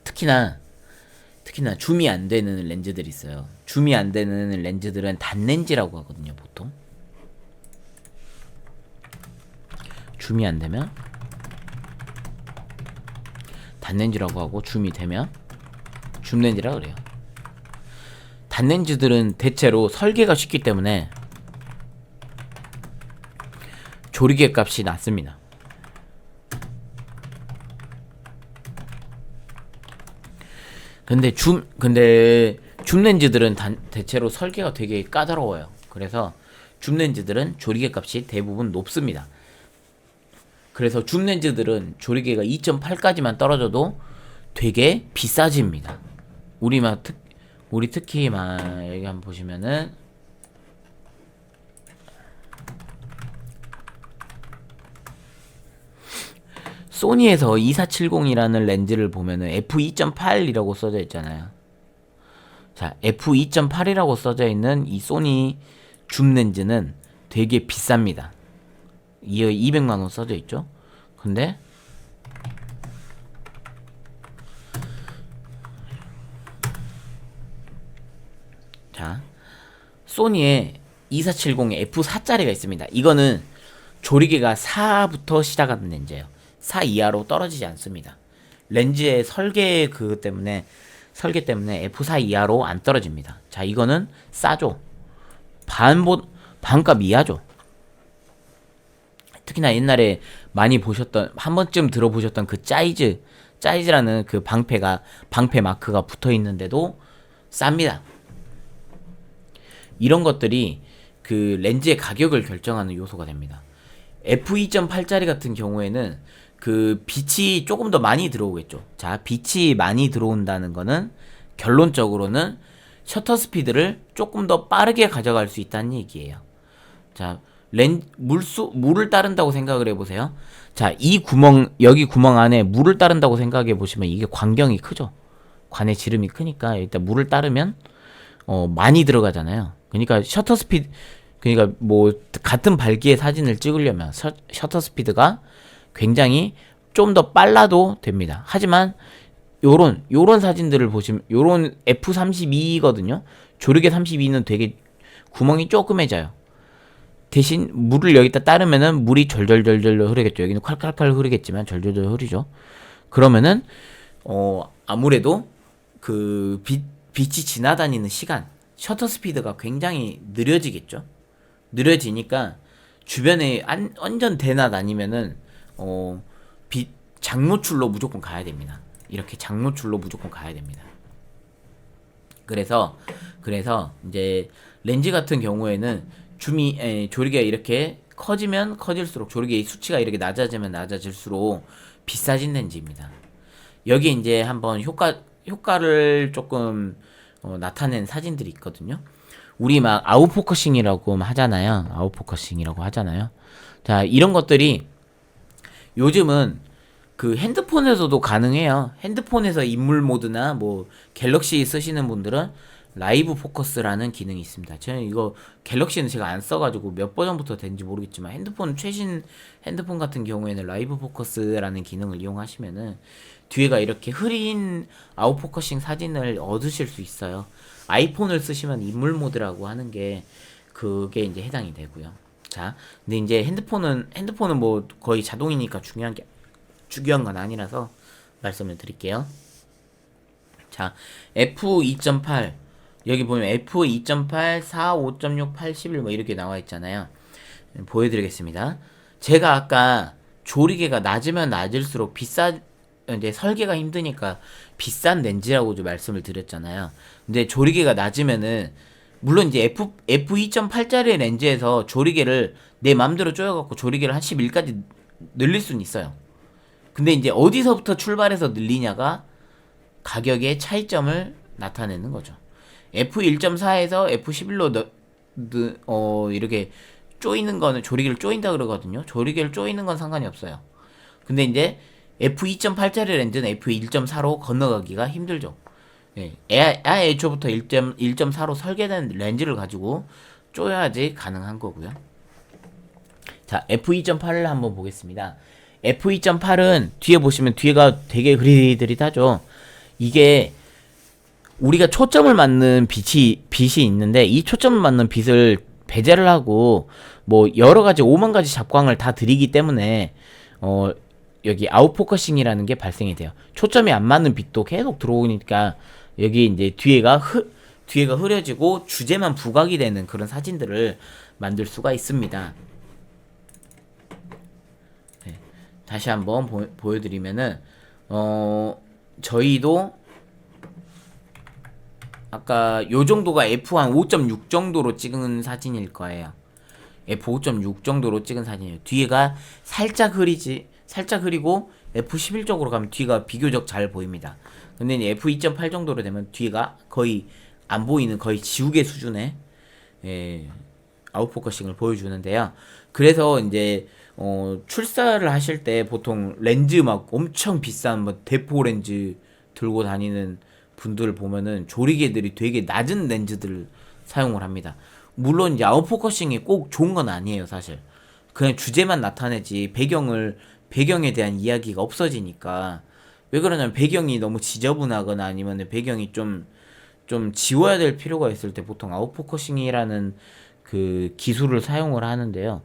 특히나 줌이 안 되는 렌즈들이 있어요. 줌이 안 되는 렌즈들은 단렌즈라고 하거든요. 보통 줌이 안 되면 단렌즈라고 하고 줌이 되면 줌렌즈라 그래요. 단렌즈들은 대체로 설계가 쉽기 때문에 조리개 값이 낮습니다. 근데 줌 렌즈들은 대체로 설계가 되게 까다로워요. 그래서 줌 렌즈들은 조리개 값이 대부분 높습니다. 그래서 줌 렌즈들은 조리개가 2.8까지만 떨어져도 되게 비싸집니다. 우리 특히 여기 한번 보시면은 소니에서 2470이라는 렌즈를 보면은 f2.8이라고 써져 있잖아요. 자, f2.8이라고 써져 있는 이 소니 줌 렌즈는 되게 비쌉니다. 이에 200만원 써져 있죠. 근데 자, 소니에 2470에 F4짜리가 있습니다. 이거는 조리개가 4부터 시작하는 렌즈예요. 4 이하로 떨어지지 않습니다. 렌즈의 설계 때문에 F4 이하로 안 떨어집니다. 자, 이거는 싸죠. 반값 이하죠. 특히나 옛날에 많이 보셨던, 한 번쯤 들어보셨던 그 짜이즈라는 그 방패 마크가 붙어 있는데도 쌉니다. 이런 것들이 그 렌즈의 가격을 결정하는 요소가 됩니다. f2.8짜리 같은 경우에는 그 빛이 조금 더 많이 들어오겠죠. 자, 빛이 많이 들어온다는 거는 결론적으로는 셔터 스피드를 조금 더 빠르게 가져갈 수 있다는 얘기예요. 자, 물을 따른다고 생각을 해보세요. 자, 여기 구멍 안에 물을 따른다고 생각해 보시면 이게 광경이 크죠. 관의 지름이 크니까 일단 물을 따르면 많이 들어가잖아요. 그러니까 그러니까 뭐 같은 밝기의 사진을 찍으려면 셔터 스피드가 굉장히 좀 더 빨라도 됩니다. 하지만 요런 사진들을 보시면 요런 F32거든요. 조르게 32는 되게 구멍이 조그매져요. 대신 물을 여기다 따르면은 물이 절절절절 흐르겠죠. 여기는 콸콸콸 흐르겠지만 절절절 흐르죠. 그러면은 아무래도 그 빛이 지나다니는 시간, 셔터 스피드가 굉장히 느려지겠죠. 느려지니까 주변에 완전 대낮 아니면은 장노출로 무조건 가야 됩니다. 이렇게 장노출로 무조건 가야 됩니다. 그래서 이제 렌즈 같은 경우에는 조리개가 이렇게 커지면 커질수록, 조리개의 수치가 이렇게 낮아지면 낮아질수록 비싸진 렌즈입니다. 여기 이제 한번 효과를 조금 나타낸 사진들이 있거든요. 우리 막 아웃포커싱이라고 하잖아요. 자, 이런 것들이 요즘은 그 핸드폰에서도 가능해요. 핸드폰에서 인물 모드나 뭐 갤럭시 쓰시는 분들은 라이브 포커스라는 기능이 있습니다. 저는 이거 갤럭시는 제가 안 써가지고 몇 버전부터 된지 모르겠지만 최신 핸드폰 같은 경우에는 라이브 포커스라는 기능을 이용하시면은 뒤에가 이렇게 흐린 아웃포커싱 사진을 얻으실 수 있어요. 아이폰을 쓰시면 인물 모드라고 하는 게 그게 이제 해당이 되고요. 자, 근데 이제 핸드폰은 뭐 거의 자동이니까 중요한 건 아니라서 말씀을 드릴게요. 자, F2.8 여기 보면 F2.8, 4, 5.6, 8, 11 뭐 이렇게 나와 있잖아요. 보여드리겠습니다. 제가 아까 조리개가 낮으면 낮을수록 이제 설계가 힘드니까 비싼 렌즈라고 좀 말씀을 드렸잖아요. 근데 조리개가 낮으면은 물론 이제 F2.8짜리 렌즈에서 조리개를 내 맘대로 조여갖고 조리개를 한 11까지 늘릴 수는 있어요. 근데 이제 어디서부터 출발해서 늘리냐가 가격의 차이점을 나타내는 거죠. F1.4에서 F11로 이렇게 조이는 거는 조리개를 조인다 그러거든요. 조리개를 조이는 건 상관이 없어요. 근데 이제 F2.8짜리 렌즈는 F1.4로 건너가기가 힘들죠. 예, 애초부터 1.4로 설계된 렌즈를 가지고 쪼여야지 가능한 거고요. 자, F2.8을 한번 보겠습니다. F2.8은 뒤에 보시면 뒤에가 되게 흐릿흐릿하죠. 이게 우리가 초점을 맞는 빛이 있는데 이 초점을 맞는 빛을 배제를 하고 뭐 여러 가지 5만 가지 잡광을 다 들이기 때문에 여기 아웃포커싱이라는 게 발생이 돼요. 초점이 안 맞는 빛도 계속 들어오니까 여기 이제 뒤에가 흐려지고 주제만 부각이 되는 그런 사진들을 만들 수가 있습니다. 네. 다시 한번 보여드리면은 저희도 아까 요 정도가 F 한 5.6 정도로 찍은 사진일 거예요. F 5.6 정도로 찍은 사진이에요. 뒤에가 살짝 흐리고 F11 쪽으로 가면 뒤가 비교적 잘 보입니다. 근데 이제 F2.8 정도로 되면 뒤가 거의 안 보이는 거의 지우개 수준의 아웃포커싱을 보여주는데요. 그래서 이제 출사를 하실 때 보통 렌즈 막 엄청 비싼 뭐 대포 렌즈 들고 다니는 분들 보면은 조리개들이 되게 낮은 렌즈들을 사용을 합니다. 물론 이제 아웃포커싱이 꼭 좋은 건 아니에요, 사실. 그냥 주제만 나타내지 배경에 대한 이야기가 없어지니까. 왜 그러냐면 배경이 너무 지저분하거나 아니면 배경이 좀 지워야 될 필요가 있을 때 보통 아웃포커싱이라는 그 기술을 사용을 하는데요.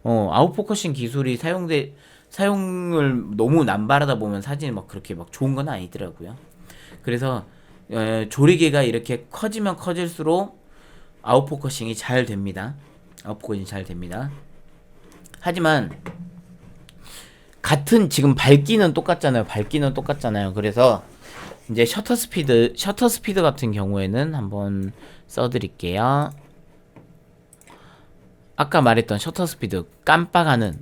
아웃포커싱 기술이 사용을 너무 남발하다 보면 사진이 막 그렇게 막 좋은 건 아니더라고요. 그래서 조리개가 이렇게 커지면 커질수록 아웃포커싱이 잘 됩니다. 하지만 같은 지금 밝기는 똑같잖아요. 그래서 이제 셔터 스피드 같은 경우에는 한번 써드릴게요. 아까 말했던 셔터 스피드 깜빡하는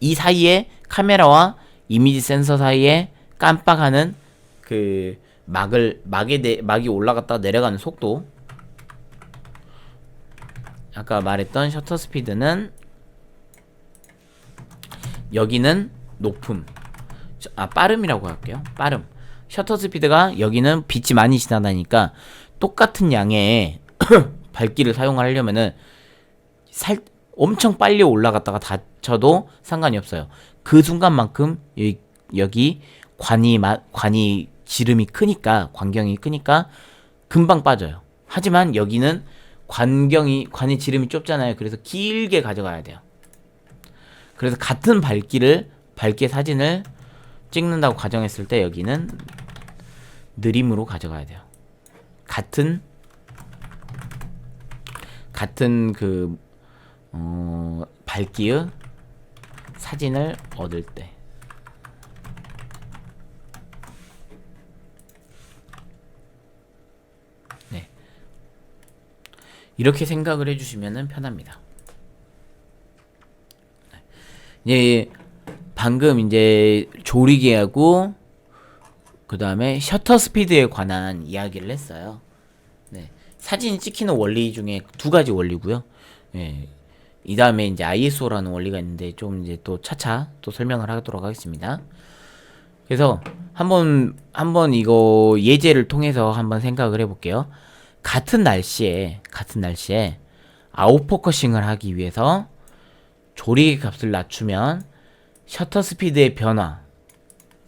이 사이에 카메라와 이미지 센서 사이에 깜빡하는 그 막이 올라갔다 내려가는 속도. 아까 말했던 셔터 스피드는 여기는 높음. 빠름이라고 할게요. 빠름. 셔터 스피드가 여기는 빛이 많이 지나다니까 똑같은 양의 밝기를 사용하려면은 엄청 빨리 올라갔다가 닫혀도 상관이 없어요. 그 순간만큼 여기 관이 지름이 크니까 광경이 크니까 금방 빠져요. 하지만 여기는 관이 지름이 좁잖아요. 그래서 길게 가져가야 돼요. 그래서 같은 밝게 사진을 찍는다고 가정했을 때 여기는 느림으로 가져가야 돼요. 같은 밝기의 사진을 얻을 때. 네. 이렇게 생각을 해주시면 편합니다. 예, 방금 이제 조리개하고 그 다음에 셔터 스피드에 관한 이야기를 했어요. 네, 사진이 찍히는 원리 중에 두 가지 원리고요. 예, 이 다음에 이제 ISO라는 원리가 있는데 좀 이제 또 차차 또 설명을 하도록 하겠습니다. 그래서 한번 이거 예제를 통해서 한번 생각을 해볼게요. 같은 날씨에 아웃포커싱을 하기 위해서 조리개 값을 낮추면 셔터 스피드의 변화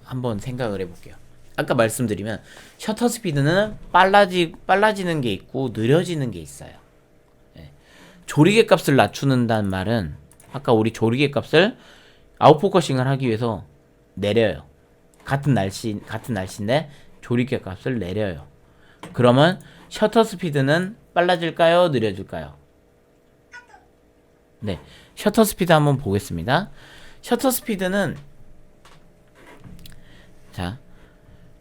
한번 생각을 해볼게요. 아까 말씀드리면 셔터 스피드는 빨라지는 게 있고 느려지는 게 있어요. 예. 조리개 값을 낮추는다는 말은 아까 우리 조리개 값을 아웃포커싱을 하기 위해서 내려요. 같은 날씨인데 조리개 값을 내려요. 그러면 셔터 스피드는 빨라질까요? 느려질까요? 네. 셔터 스피드 한번 보겠습니다. 셔터 스피드는 자,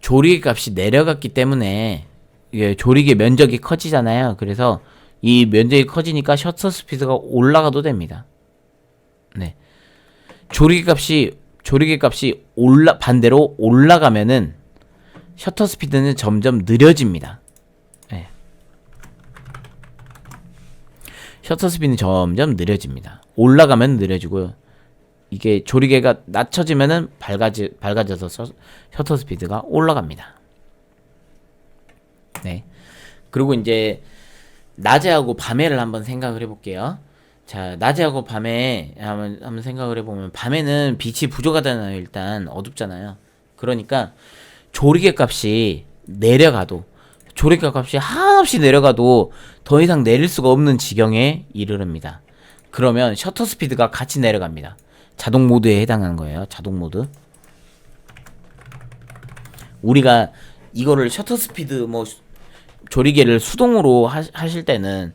조리개 값이 내려갔기 때문에 이게 조리개 면적이 커지잖아요. 그래서 이 면적이 커지니까 셔터 스피드가 올라가도 됩니다. 네. 조리개 값이 반대로 올라가면은 셔터 스피드는 점점 느려집니다. 네. 셔터 스피드는 점점 느려집니다. 올라가면 느려지고요. 이게 조리개가 낮춰지면은 밝아져서 셔터 스피드가 올라갑니다. 네. 그리고 이제 낮에하고 밤에를 한번 생각을 해볼게요. 자, 낮에하고 밤에 한번 생각을 해보면 밤에는 빛이 부족하잖아요. 일단 어둡잖아요. 그러니까 조리개 값이 한없이 내려가도 더 이상 내릴 수가 없는 지경에 이르릅니다. 그러면 셔터 스피드가 같이 내려갑니다. 자동 모드에 해당하는 거예요. 자동 모드. 우리가 이거를 셔터 스피드 조리개를 수동으로 하실 때는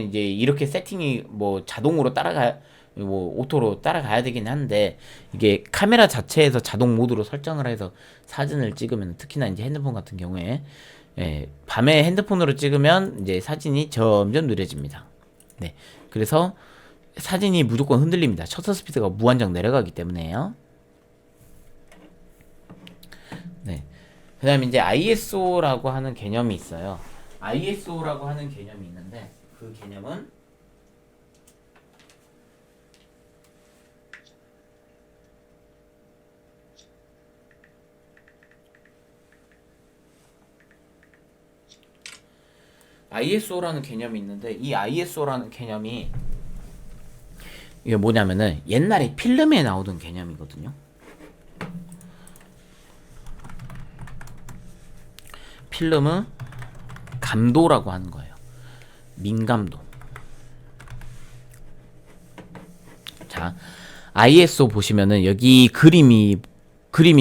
이제 이렇게 세팅이 자동으로 오토로 따라가야 되긴 한데, 이게 카메라 자체에서 자동 모드로 설정을 해서 사진을 찍으면, 특히나 이제 핸드폰 같은 경우에 밤에 핸드폰으로 찍으면 이제 사진이 점점 느려집니다. 네. 그래서 사진이 무조건 흔들립니다. 셔터 스피드가 무한정 내려가기 때문에요. 네. 그 다음에 이제 ISO라고 하는 개념이 있어요. ISO라고 하는 개념이 있는데, 그 개념은 ISO라는 개념이 있는데, 이 ISO라는 개념이 이게 뭐냐면은 옛날에 필름에 나오던 개념이거든요. 필름은 감도라고 하는 거예요. 민감도. 자, ISO 보시면은 여기 그림이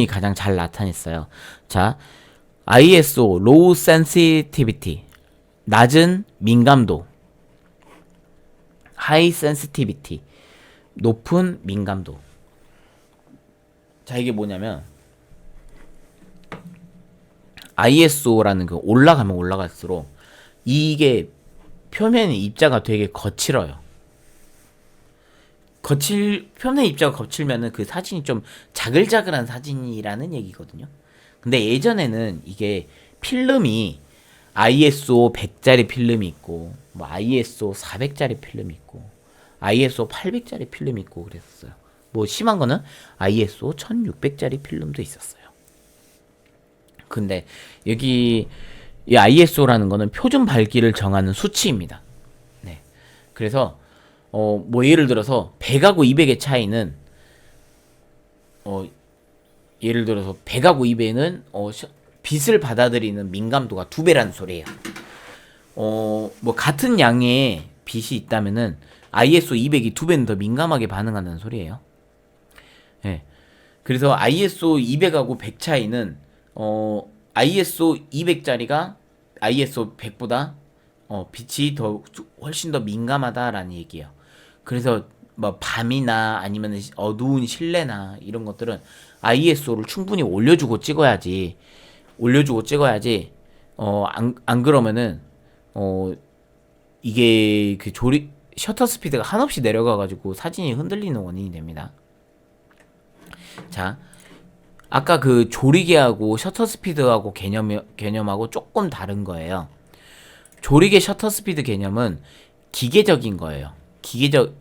가장 잘 나타냈어요. 자, ISO Low Sensitivity, 낮은 민감도, High Sensitivity, 높은 민감도. 자, 이게 뭐냐면 ISO라는 그 올라가면 올라갈수록 이게 표면 입자가 되게 거칠어요. 표면 입자가 거칠면은 그 사진이 좀 자글자글한 사진이라는 얘기거든요. 근데 예전에는 이게 필름이 ISO 100짜리 필름이 있고, ISO 400짜리 필름이 있고, ISO 800짜리 필름이 있고 그랬었어요. 심한 거는 ISO 1600짜리 필름도 있었어요. 근데 여기 이 ISO라는 거는 표준 밝기를 정하는 수치입니다. 네. 그래서 예를 들어서 100하고 200의 차이는 예를 들어서 100하고 200은 빛을 받아들이는 민감도가 2배라는 소리예요. 같은 양의 빛이 있다면은 ISO 200이 2배는 더 민감하게 반응한다는 소리예요. 네. 그래서 ISO 200하고 100 차이는 ISO 200짜리가 ISO 100보다 빛이 훨씬 더 민감하다라는 얘기예요. 그래서 밤이나 아니면 어두운 실내나 이런 것들은 ISO를 충분히 올려주고 찍어야지. 안 그러면은 이게 그 셔터 스피드가 한없이 내려가가지고 사진이 흔들리는 원인이 됩니다. 자, 아까 그 조리개하고 셔터 스피드하고 개념하고 조금 다른 거예요. 조리개 셔터 스피드 개념은 기계적인 거예요.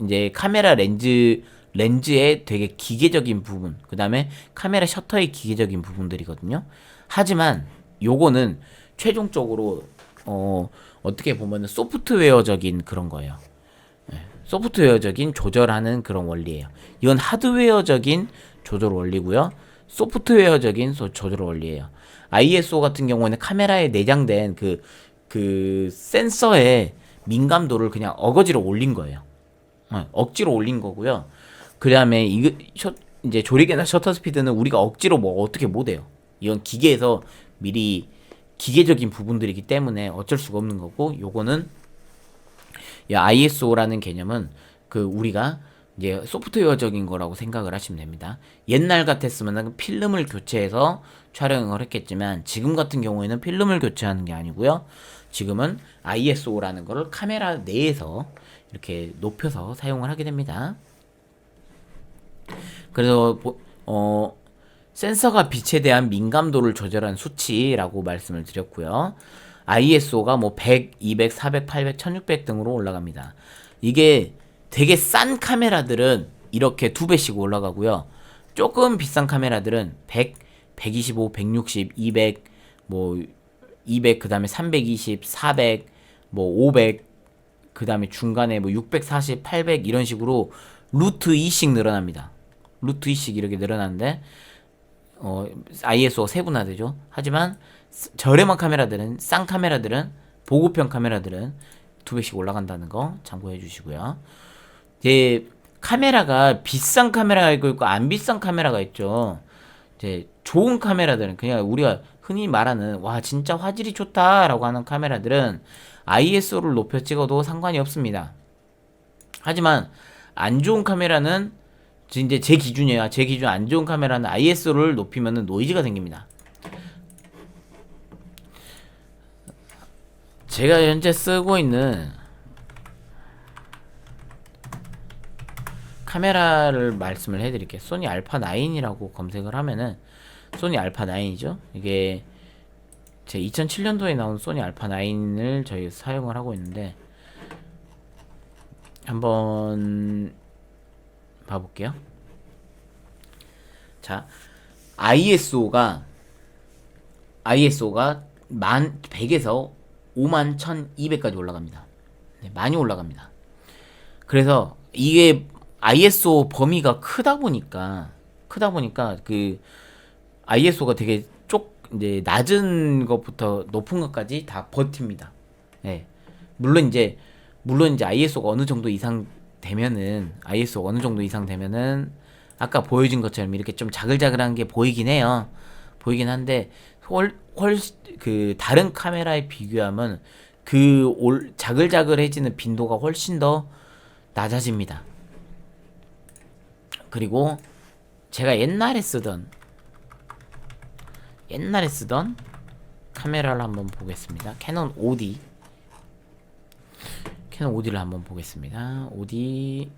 이제 카메라 렌즈의 되게 기계적인 부분, 그 다음에 카메라 셔터의 기계적인 부분들이거든요. 하지만 요거는 최종적으로 어떻게 보면 소프트웨어적인 그런 거예요. 소프트웨어적인 조절하는 그런 원리예요. 이건 하드웨어적인 조절 원리고요. 소프트웨어적인 조절 원리예요. ISO 같은 경우에는 카메라에 내장된 그 센서의 민감도를 그냥 어거지로 올린 거예요. 억지로 올린 거고요. 그 다음에 이제 조리개나 셔터 스피드는 우리가 억지로 뭐 어떻게 못해요. 이건 기계에서 미리 기계적인 부분들이기 때문에 어쩔 수가 없는 거고, 요거는 ISO라는 개념은 그 우리가 이제 소프트웨어적인 거라고 생각을 하시면 됩니다. 옛날 같았으면 필름을 교체해서 촬영을 했겠지만 지금 같은 경우에는 필름을 교체하는 게 아니고요. 지금은 ISO라는 거를 카메라 내에서 이렇게 높여서 사용을 하게 됩니다. 그래서 센서가 빛에 대한 민감도를 조절한 수치라고 말씀을 드렸고요. ISO가 뭐 100, 200, 400, 800, 1600 등으로 올라갑니다. 이게 되게 싼 카메라들은 이렇게 2배씩 올라가고요. 조금 비싼 카메라들은 100, 125, 160, 200, 뭐 200, 그 다음에 320, 400, 뭐 500, 그 다음에 중간에 뭐 640, 800 이런 식으로 루트 2씩 늘어납니다. 루트 2씩 이렇게 늘어나는데 ISO가 세분화되죠. 하지만 저렴한 카메라들은, 싼 카메라들은, 보급형 카메라들은 2배씩 올라간다는 거 참고해 주시고요. 이제 카메라가 비싼 카메라가 있고 안 비싼 카메라가 있죠. 이제 좋은 카메라들은, 그냥 우리가 흔히 말하는 와 진짜 화질이 좋다라고 하는 카메라들은 ISO를 높여 찍어도 상관이 없습니다. 하지만 안 좋은 카메라는, 이제 제 기준이에요. 제 기준 안 좋은 카메라는 ISO를 높이면은 노이즈가 생깁니다. 제가 현재 쓰고 있는 카메라를 말씀을 해드릴게요. 소니 알파 9이라고 검색을 하면은 소니 알파 9이죠. 이게 제 2007년도에 나온 소니 알파 9을 저희 사용을 하고 있는데, 한번 봐볼게요. 자, ISO가 100에서 51,200까지 올라갑니다. 네, 많이 올라갑니다. 그래서 이게 ISO 범위가 크다 보니까 그 ISO가 되게 이제 낮은 것부터 높은 것까지 다 버팁니다. 네. 물론 이제 ISO가 어느 정도 이상 되면은 아까 보여준 것처럼 이렇게 좀 자글자글한 게 보이긴 해요. 보이긴 한데 그 다른 카메라에 비교하면 자글자글해지는 빈도가 훨씬 더 낮아집니다. 그리고 제가 옛날에 쓰던 카메라를 한번 보겠습니다. 캐논 5D를 한번 보겠습니다. OD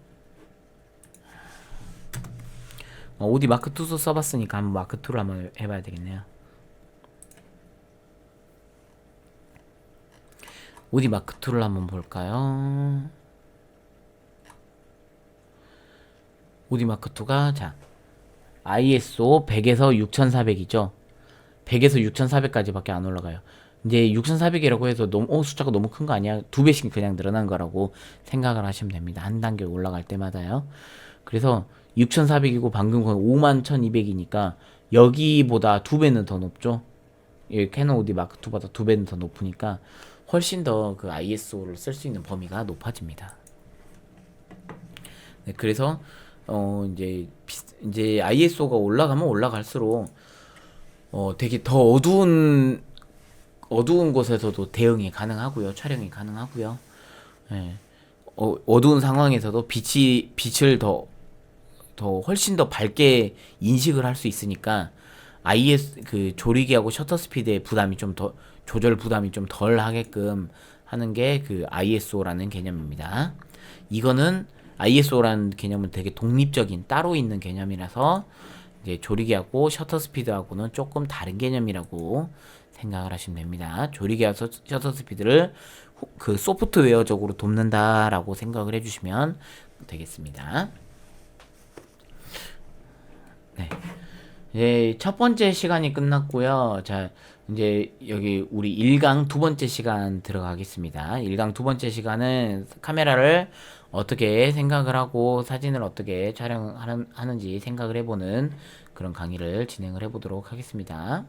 마크 2도 써봤으니까 한번 마크 2를 한번 해봐야 되겠네요. OD 마크 2를 한번 볼까요? OD 마크 2가 자 ISO 100에서 6400이죠. 100에서 6400까지밖에 안 올라가요. 이제 6400이라고 해서 숫자가 너무 큰 거 아니야? 2배씩 그냥 늘어난 거라고 생각을 하시면 됩니다. 한 단계 올라갈 때마다요. 그래서 6400이고 방금 건 51,200이니까 여기보다 2배는 더 높죠. 캐논 OD 마크 2보다 2배는 더 높으니까 훨씬 더 그 ISO를 쓸 수 있는 범위가 높아집니다. 네, 그래서 이제 ISO가 올라가면 올라갈수록 되게 더 어두운 곳에서도 대응이 가능하고요. 촬영이 가능하고요. 예. 어두운 상황에서도 빛을 더 훨씬 더 밝게 인식을 할 수 있으니까 그 조리개하고 셔터 스피드의 부담이 좀 더, 조절 부담이 좀 덜 하게끔 하는 게 그 ISO라는 개념입니다. 이거는 ISO라는 개념은 되게 독립적인 따로 있는 개념이라서 이제 조리개하고 셔터 스피드하고는 조금 다른 개념이라고 생각을 하시면 됩니다. 조리개와 셔터 스피드를 그 소프트웨어적으로 돕는다라고 생각을 해주시면 되겠습니다. 네. 이제 첫 번째 시간이 끝났고요. 자, 이제 여기 우리 1강 두 번째 시간 들어가겠습니다. 1강 두 번째 시간은 카메라를 어떻게 생각을 하고 사진을 어떻게 촬영하는지 생각을 해보는 그런 강의를 진행을 해보도록 하겠습니다.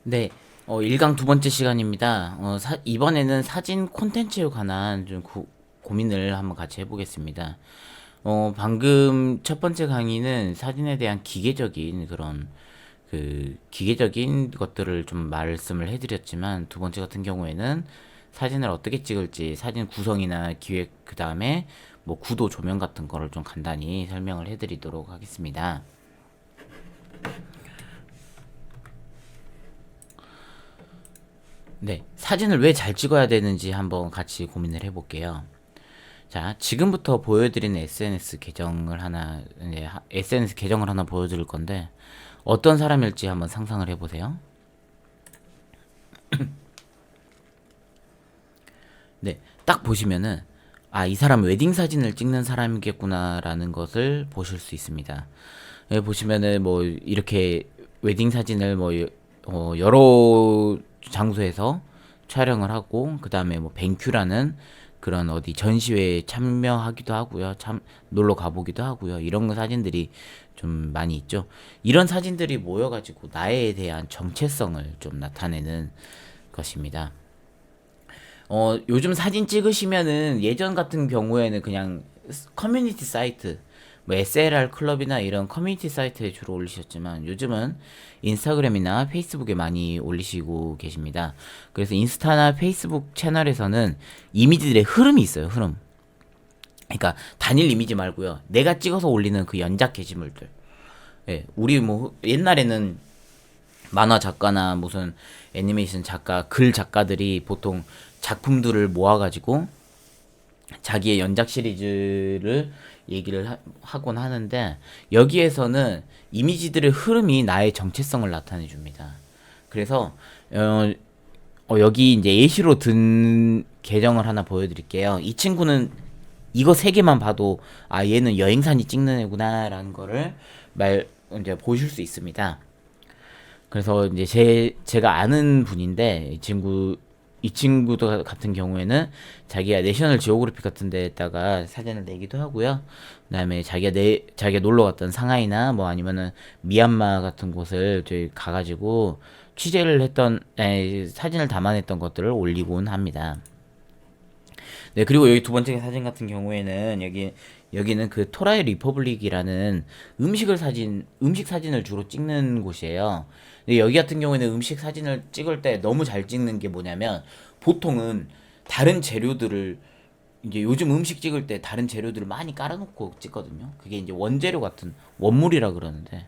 네, 1강 두 번째 시간입니다. 이번에는 사진 콘텐츠에 관한 좀 고민을 한번 같이 해보겠습니다. 방금 첫 번째 강의는 사진에 대한 기계적인 그런 기계적인 것들을 좀 말씀을 해드렸지만 두 번째 같은 경우에는 사진을 어떻게 찍을지 사진 구성이나 기획 그 다음에 뭐 구도 조명 같은 거를 좀 간단히 설명을 해드리도록 하겠습니다. 네, 사진을 왜 잘 찍어야 되는지 한번 같이 고민을 해볼게요. 자, 지금부터 보여드리는 SNS 계정을 하나 보여드릴 건데, 어떤 사람일지 한번 상상을 해보세요. 네, 딱 보시면은, 아, 이 사람 웨딩 사진을 찍는 사람이겠구나라는 것을 보실 수 있습니다. 여기 보시면은 뭐, 이렇게 웨딩 사진을 뭐, 여러 장소에서 촬영을 하고, 그 다음에 뭐, 뱅큐라는 그런 어디 전시회에 참여하기도 하고요. 참 놀러 가보기도 하고요. 이런 거 사진들이 좀 많이 있죠. 이런 사진들이 모여가지고 나에 대한 정체성을 좀 나타내는 것입니다. 요즘 사진 찍으시면은 예전 같은 경우에는 그냥 커뮤니티 사이트, 뭐 SLR 클럽이나 이런 커뮤니티 사이트에 주로 올리셨지만 요즘은 인스타그램이나 페이스북에 많이 올리시고 계십니다. 그래서 인스타나 페이스북 채널에서는 이미지들의 흐름이 있어요, 흐름. 그러니까 단일 이미지 말고요. 내가 찍어서 올리는 그 연작 게시물들. 예, 우리 뭐 옛날에는 만화 작가나 무슨 애니메이션 작가, 글 작가들이 보통 작품들을 모아가지고 자기의 연작 시리즈를 얘기를 하곤 하는데 여기에서는 이미지들의 흐름이 나의 정체성을 나타내 줍니다. 그래서 여기 이제 예시로 든 계정을 하나 보여드릴게요. 이 친구는 이거 세 개만 봐도 아 얘는 여행사진 찍는 애구나라는 거를 이제 보실 수 있습니다. 그래서 이제 제가 아는 분인데 이 친구도 같은 경우에는 자기가 내셔널 지오그래픽 같은 데다가 사진을 내기도 하고요. 그다음에 자기가 놀러 갔던 상하이나 뭐 아니면은 미얀마 같은 곳을 저희 가가지고 취재를 했던 사진을 담아냈던 것들을 올리곤 합니다. 네, 그리고 여기 두 번째 사진 같은 경우에는 여기는 그 토라이 리퍼블릭이라는 음식 사진을 주로 찍는 곳이에요. 근데 여기 같은 경우에는 음식 사진을 찍을 때 너무 잘 찍는 게 뭐냐면 보통은 다른 재료들을 이제 요즘 음식 찍을 때 다른 재료들을 많이 깔아놓고 찍거든요. 그게 이제 원재료 같은 원물이라 그러는데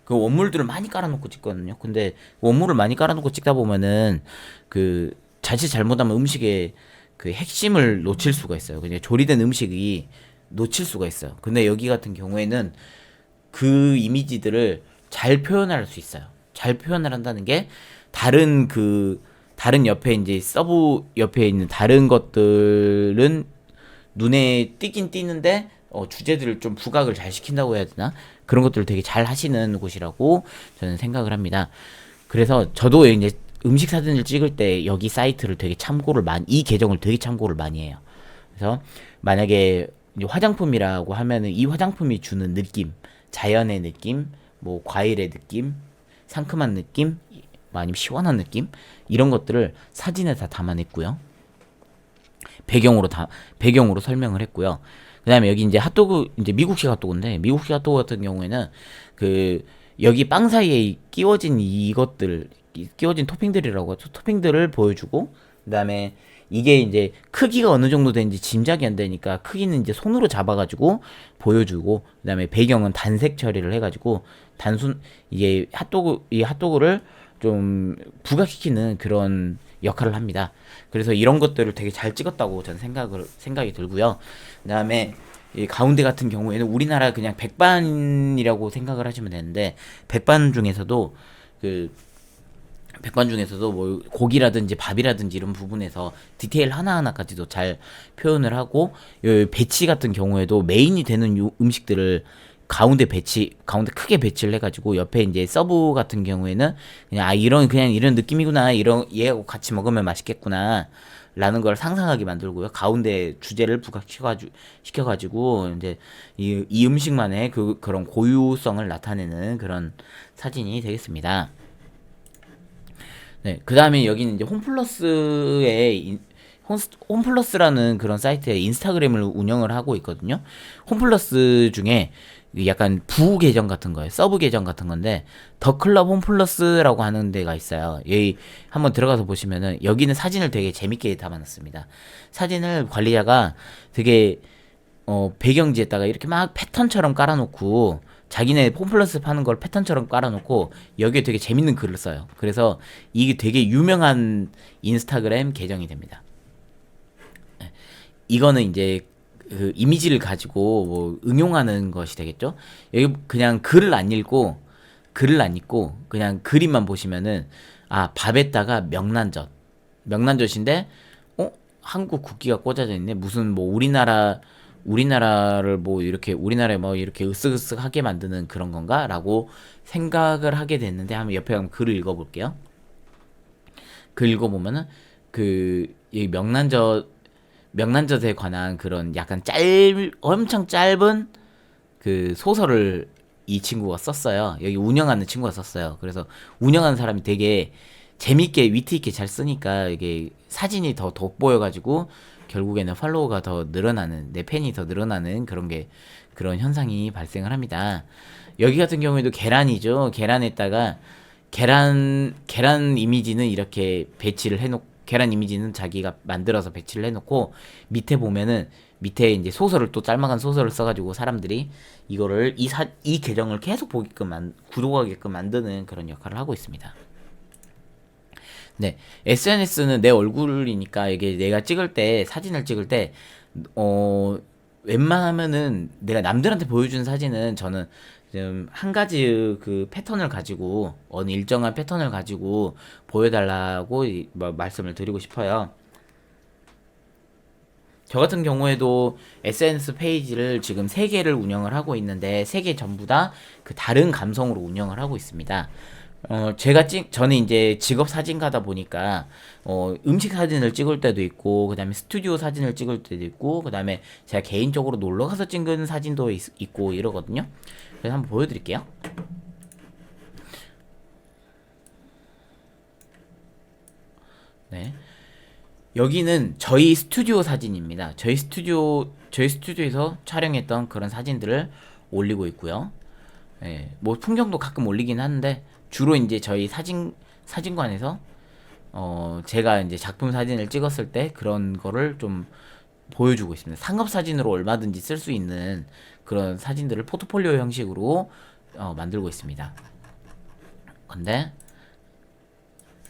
그 원물들을 많이 깔아놓고 찍거든요. 근데 원물을 많이 깔아놓고 찍다 보면은 그 자칫 잘못하면 음식에 그 핵심을 놓칠 수가 있어요. 그냥 조리된 음식이 놓칠 수가 있어요. 근데 여기 같은 경우에는 그 이미지들을 잘 표현할 수 있어요. 잘 표현을 한다는 게 다른 옆에 이제 서브 옆에 있는 다른 것들은 눈에 띄긴 띄는데 주제들을 좀 부각을 잘 시킨다고 해야 되나? 그런 것들을 되게 잘 하시는 곳이라고 저는 생각을 합니다. 그래서 저도 이제 음식 사진을 찍을 때 여기 사이트를 이 계정을 되게 참고를 많이 해요. 그래서 만약에 이제 화장품이라고 하면은 이 화장품이 주는 느낌, 자연의 느낌, 뭐 과일의 느낌, 상큼한 느낌, 뭐 아니면 시원한 느낌 이런 것들을 사진에 다 담아냈고요. 배경으로 설명을 했고요. 그다음에 여기 이제 핫도그 이제 미국식 핫도그인데 미국식 핫도그 같은 경우에는 그 여기 빵 사이에 끼워진 토핑들이라고 하죠. 토핑들을 보여주고 그다음에 이게 이제 크기가 어느 정도 되는지 짐작이 안 되니까 크기는 이제 손으로 잡아가지고 보여주고 그다음에 배경은 단색 처리를 해가지고 이게 이 핫도그를 좀 부각시키는 그런 역할을 합니다. 그래서 이런 것들을 되게 잘 찍었다고 저는 생각이 들고요. 그다음에 이 가운데 같은 경우에는 우리나라 그냥 백반이라고 생각을 하시면 되는데 백반 중에서도 뭐 고기라든지 밥이라든지 이런 부분에서 디테일 하나하나까지도 잘 표현을 하고 배치 같은 경우에도 메인이 되는 음식들을 가운데 크게 배치를 해가지고 옆에 이제 서브 같은 경우에는 그냥 그냥 이런 느낌이구나, 이런 얘하고 같이 먹으면 맛있겠구나 라는 걸 상상하게 만들고요. 가운데 주제를 시켜가지고 이제 이 음식만의 그런 고유성을 나타내는 그런 사진이 되겠습니다. 네, 그 다음에 여기는 이제 홈플러스라는 그런 사이트에 인스타그램을 운영을 하고 있거든요. 홈플러스 중에 약간 부 계정 같은 거예요. 서브 계정 같은 건데 더 클럽 홈플러스라고 하는 데가 있어요. 여기 한번 들어가서 보시면은 여기는 사진을 되게 재밌게 담아놨습니다. 사진을 관리자가 되게 배경지에다가 이렇게 막 패턴처럼 깔아놓고 자기네 홈플러스 파는 걸 패턴처럼 깔아놓고 여기에 되게 재밌는 글을 써요. 그래서 이게 되게 유명한 인스타그램 계정이 됩니다. 이거는 이제 그 이미지를 가지고 뭐 응용하는 것이 되겠죠. 여기 그냥 글을 안 읽고 그냥 그림만 보시면은 밥에다가 명란젓인데 한국 국기가 꽂아져 있네. 무슨 뭐 우리나라를 뭐 이렇게 우리나라에 뭐 이렇게 으쓱으쓱하게 만드는 그런 건가라고 생각을 하게 됐는데 한번 옆에 한번 글을 읽어볼게요. 글 읽어보면은 이 명란젓에 관한 그런 약간 엄청 짧은 그 소설을 이 친구가 썼어요. 여기 운영하는 친구가 썼어요. 그래서 운영하는 사람이 되게 재밌게 위트 있게 잘 쓰니까 이게 사진이 더 돋보여가지고 결국에는 팔로워가 더 늘어나는, 내 팬이 더 늘어나는 그런 현상이 발생을 합니다. 여기 같은 경우에도 계란이죠. 계란 이미지는 이렇게 계란 이미지는 자기가 만들어서 배치를 해놓고 밑에 보면은 밑에 이제 소설을 또 짤막한 소설을 써가지고 사람들이 이거를 이 계정을 계속 구독하게끔 만드는 그런 역할을 하고 있습니다. 네, SNS는 내 얼굴이니까 이게 내가 사진을 찍을 때, 웬만하면은 내가 남들한테 보여주는 사진은 저는 좀 한 가지 그 패턴을 가지고, 어느 일정한 패턴을 가지고 보여달라고 말씀을 드리고 싶어요. 저 같은 경우에도 SNS 페이지를 지금 3개를 운영을 하고 있는데 3개 전부 다 그 다른 감성으로 운영을 하고 있습니다. 저는 이제 직업 사진가다 보니까 음식 사진을 찍을 때도 있고 그다음에 스튜디오 사진을 찍을 때도 있고 그다음에 제가 개인적으로 놀러 가서 찍은 사진도 있고 이러거든요. 그래서 한번 보여드릴게요. 네. 여기는 저희 스튜디오 사진입니다. 저희 스튜디오에서 촬영했던 그런 사진들을 올리고 있고요. 예, 뭐 풍경도 가끔 올리긴 하는데 주로 이제 저희 사진관에서 제가 이제 작품 사진을 찍었을 때 그런 거를 좀 보여주고 있습니다. 상업 사진으로 얼마든지 쓸 수 있는 그런 사진들을 포트폴리오 형식으로 만들고 있습니다. 근데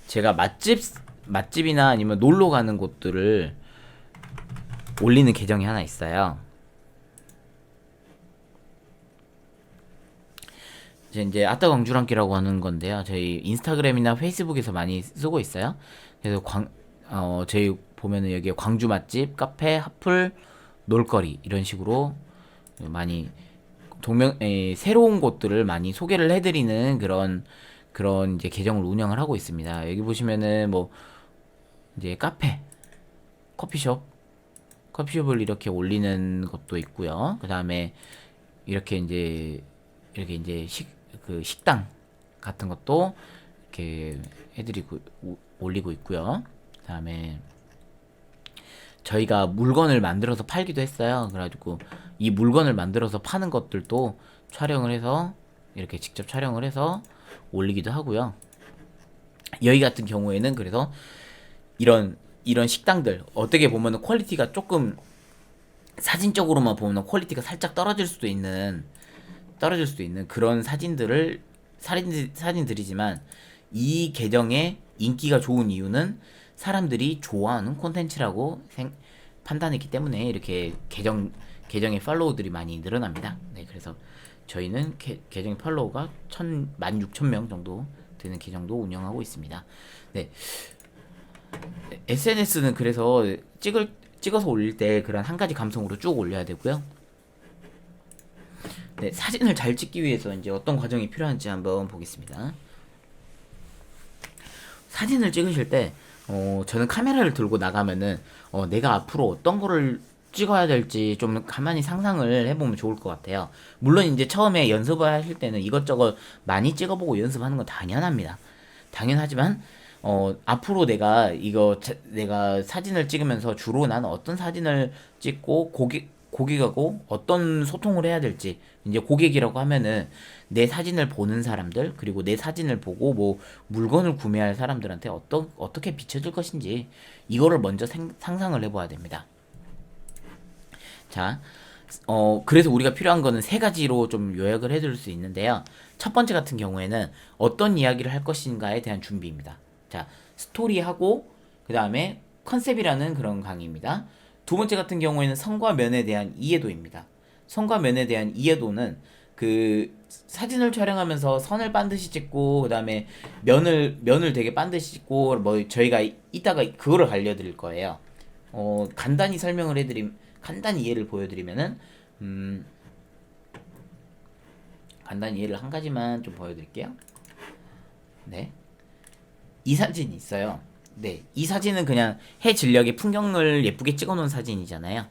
제가 맛집이나 아니면 놀러 가는 곳들을 올리는 계정이 하나 있어요. 이제 아따 광주랑끼라고 하는 건데요. 저희 인스타그램이나 페이스북에서 많이 쓰고 있어요. 그래서 저희 보면은 여기에 광주 맛집, 카페, 핫플, 놀거리 이런 식으로 많이 새로운 곳들을 많이 소개를 해드리는 그런 이제 계정을 운영을 하고 있습니다. 여기 보시면은 뭐 이제 커피숍, 커피숍을 이렇게 올리는 것도 있고요. 그 다음에 이렇게 이제 식당 같은 것도 이렇게 올리고 있고요. 그 다음에 저희가 물건을 만들어서 팔기도 했어요. 그래가지고 이 물건을 만들어서 파는 것들도 이렇게 직접 촬영을 해서 올리기도 하고요. 여기 같은 경우에는 그래서 이런 식당들 어떻게 보면은 퀄리티가 조금 사진적으로만 보면 퀄리티가 살짝 떨어질 수도 있는 그런 사진들이지만 이 계정의 인기가 좋은 이유는 사람들이 좋아하는 콘텐츠라고 판단했기 때문에 이렇게 계정의 팔로우들이 많이 늘어납니다. 네, 그래서 저희는 계정의 팔로우가 16,000명 정도 되는 계정도 운영하고 있습니다. 네. SNS는 그래서 찍어서 올릴 때 그런 한 가지 감성으로 쭉 올려야 되고요. 네, 사진을 잘 찍기 위해서 이제 어떤 과정이 필요한지 한번 보겠습니다. 사진을 찍으실 때, 저는 카메라를 들고 나가면은, 내가 앞으로 어떤 거를 찍어야 될지 좀 가만히 상상을 해보면 좋을 것 같아요. 물론 이제 처음에 연습을 하실 때는 이것저것 많이 찍어보고 연습하는 건 당연합니다. 당연하지만, 앞으로 내가 사진을 찍으면서 주로 나는 어떤 사진을 찍고 고객하고 어떤 소통을 해야 될지, 이제 고객이라고 하면은 내 사진을 보는 사람들, 그리고 내 사진을 보고 뭐 물건을 구매할 사람들한테 어떻게 비춰줄 것인지, 이거를 먼저 상상을 해봐야 됩니다. 자, 그래서 우리가 필요한 거는 세 가지로 좀 요약을 해드릴 수 있는데요. 첫 번째 같은 경우에는 어떤 이야기를 할 것인가에 대한 준비입니다. 자, 스토리하고, 그 다음에 컨셉이라는 그런 강의입니다. 두 번째 같은 경우에는 선과 면에 대한 이해도입니다. 선과 면에 대한 이해도는 그 사진을 촬영하면서 선을 반드시 찍고, 그 다음에 면을 되게 반드시 찍고, 뭐 저희가 이따가 그거를 알려드릴 거예요. 간단히 간단히 이해를 보여드리면은, 간단히 이해를 한 가지만 좀 보여드릴게요. 네. 이 사진이 있어요. 네. 이 사진은 그냥 해 진력의 풍경을 예쁘게 찍어 놓은 사진이잖아요.